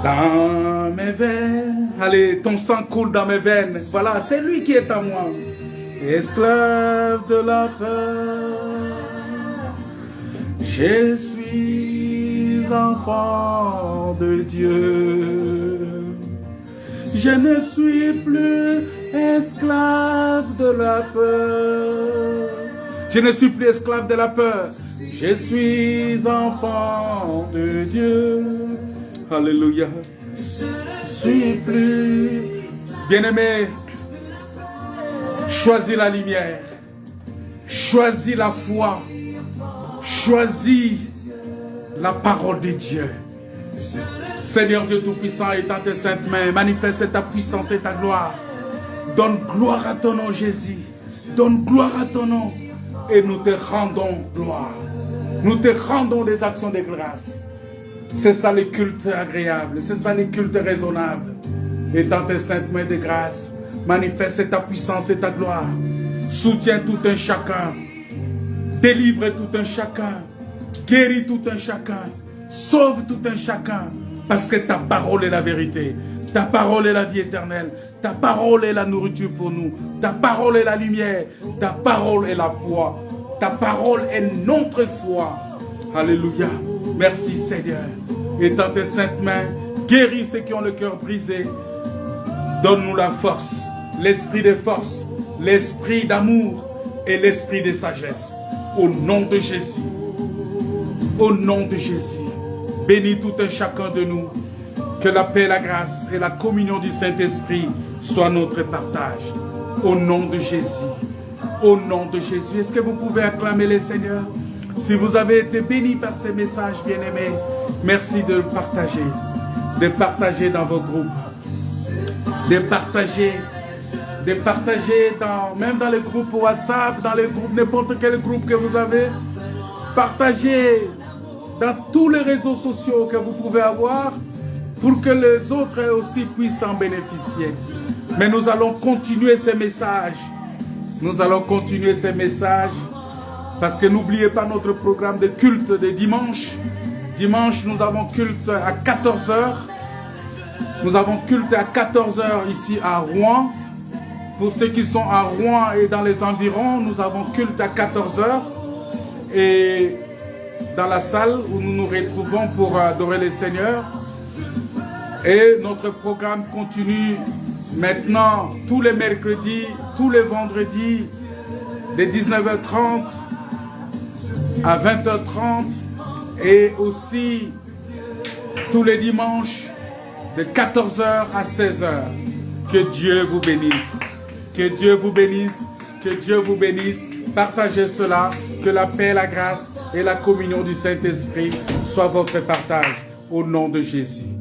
Dans mes veines, allez, ton sang coule dans mes veines. Voilà, c'est lui qui est en moi. Esclave de la peur, je suis enfant de Dieu. Je ne suis plus esclave de la peur. Je ne suis plus esclave de la peur. Je suis enfant de Dieu. Alléluia. Je ne suis plus. Bien-aimé, choisis la lumière. Choisis la foi. Choisis la parole de Dieu. Seigneur Dieu Tout-Puissant, étends tes saintes mains, manifeste ta puissance et ta gloire. Donne gloire à ton nom, Jésus. Donne gloire à ton nom. Et nous te rendons gloire. Nous te rendons des actions de grâce. C'est ça les cultes agréables. C'est ça les cultes raisonnables. Étends tes saintes mains de grâce. Manifeste ta puissance et ta gloire. Soutiens tout un chacun. Délivre tout un chacun. Guéris tout un chacun. Sauve tout un chacun. Parce que ta parole est la vérité. Ta parole est la vie éternelle. Ta parole est la nourriture pour nous. Ta parole est la lumière. Ta parole est la foi. Ta parole est notre foi. Alléluia. Merci Seigneur. Étends tes saintes mains. Guéris ceux qui ont le cœur brisé. Donne-nous la force. L'esprit de force. L'esprit d'amour. Et l'esprit de sagesse. Au nom de Jésus. Au nom de Jésus. Bénis tout un chacun de nous. Que la paix, la grâce et la communion du Saint-Esprit soient notre partage. Au nom de Jésus. Au nom de Jésus. Est-ce que vous pouvez acclamer le Seigneur? Si vous avez été bénis par ces messages, bien-aimés, merci de le partager. De partager dans vos groupes. De partager même dans les groupes WhatsApp, dans les groupes, n'importe quel groupe que vous avez. Partagez dans tous les réseaux sociaux que vous pouvez avoir pour que les autres aussi puissent en bénéficier. Mais nous allons continuer ces messages Nous allons continuer ces messages parce que n'oubliez pas notre programme de culte de dimanche. Dimanche, nous avons culte à 14 h. Nous avons culte à 14 h ici à Rouen. Pour ceux qui sont à Rouen et dans les environs, nous avons culte à 14 h. Et dans la salle où nous nous retrouvons pour adorer le Seigneur. Et notre programme continue maintenant tous les mercredis, tous les vendredis, de 19h30 à 20h30 et aussi tous les dimanches de 14h à 16h. Que Dieu vous bénisse. Que Dieu vous bénisse. Que Dieu vous bénisse. Partagez cela. Que la paix, la grâce et la communion du Saint-Esprit soient votre partage. Au nom de Jésus.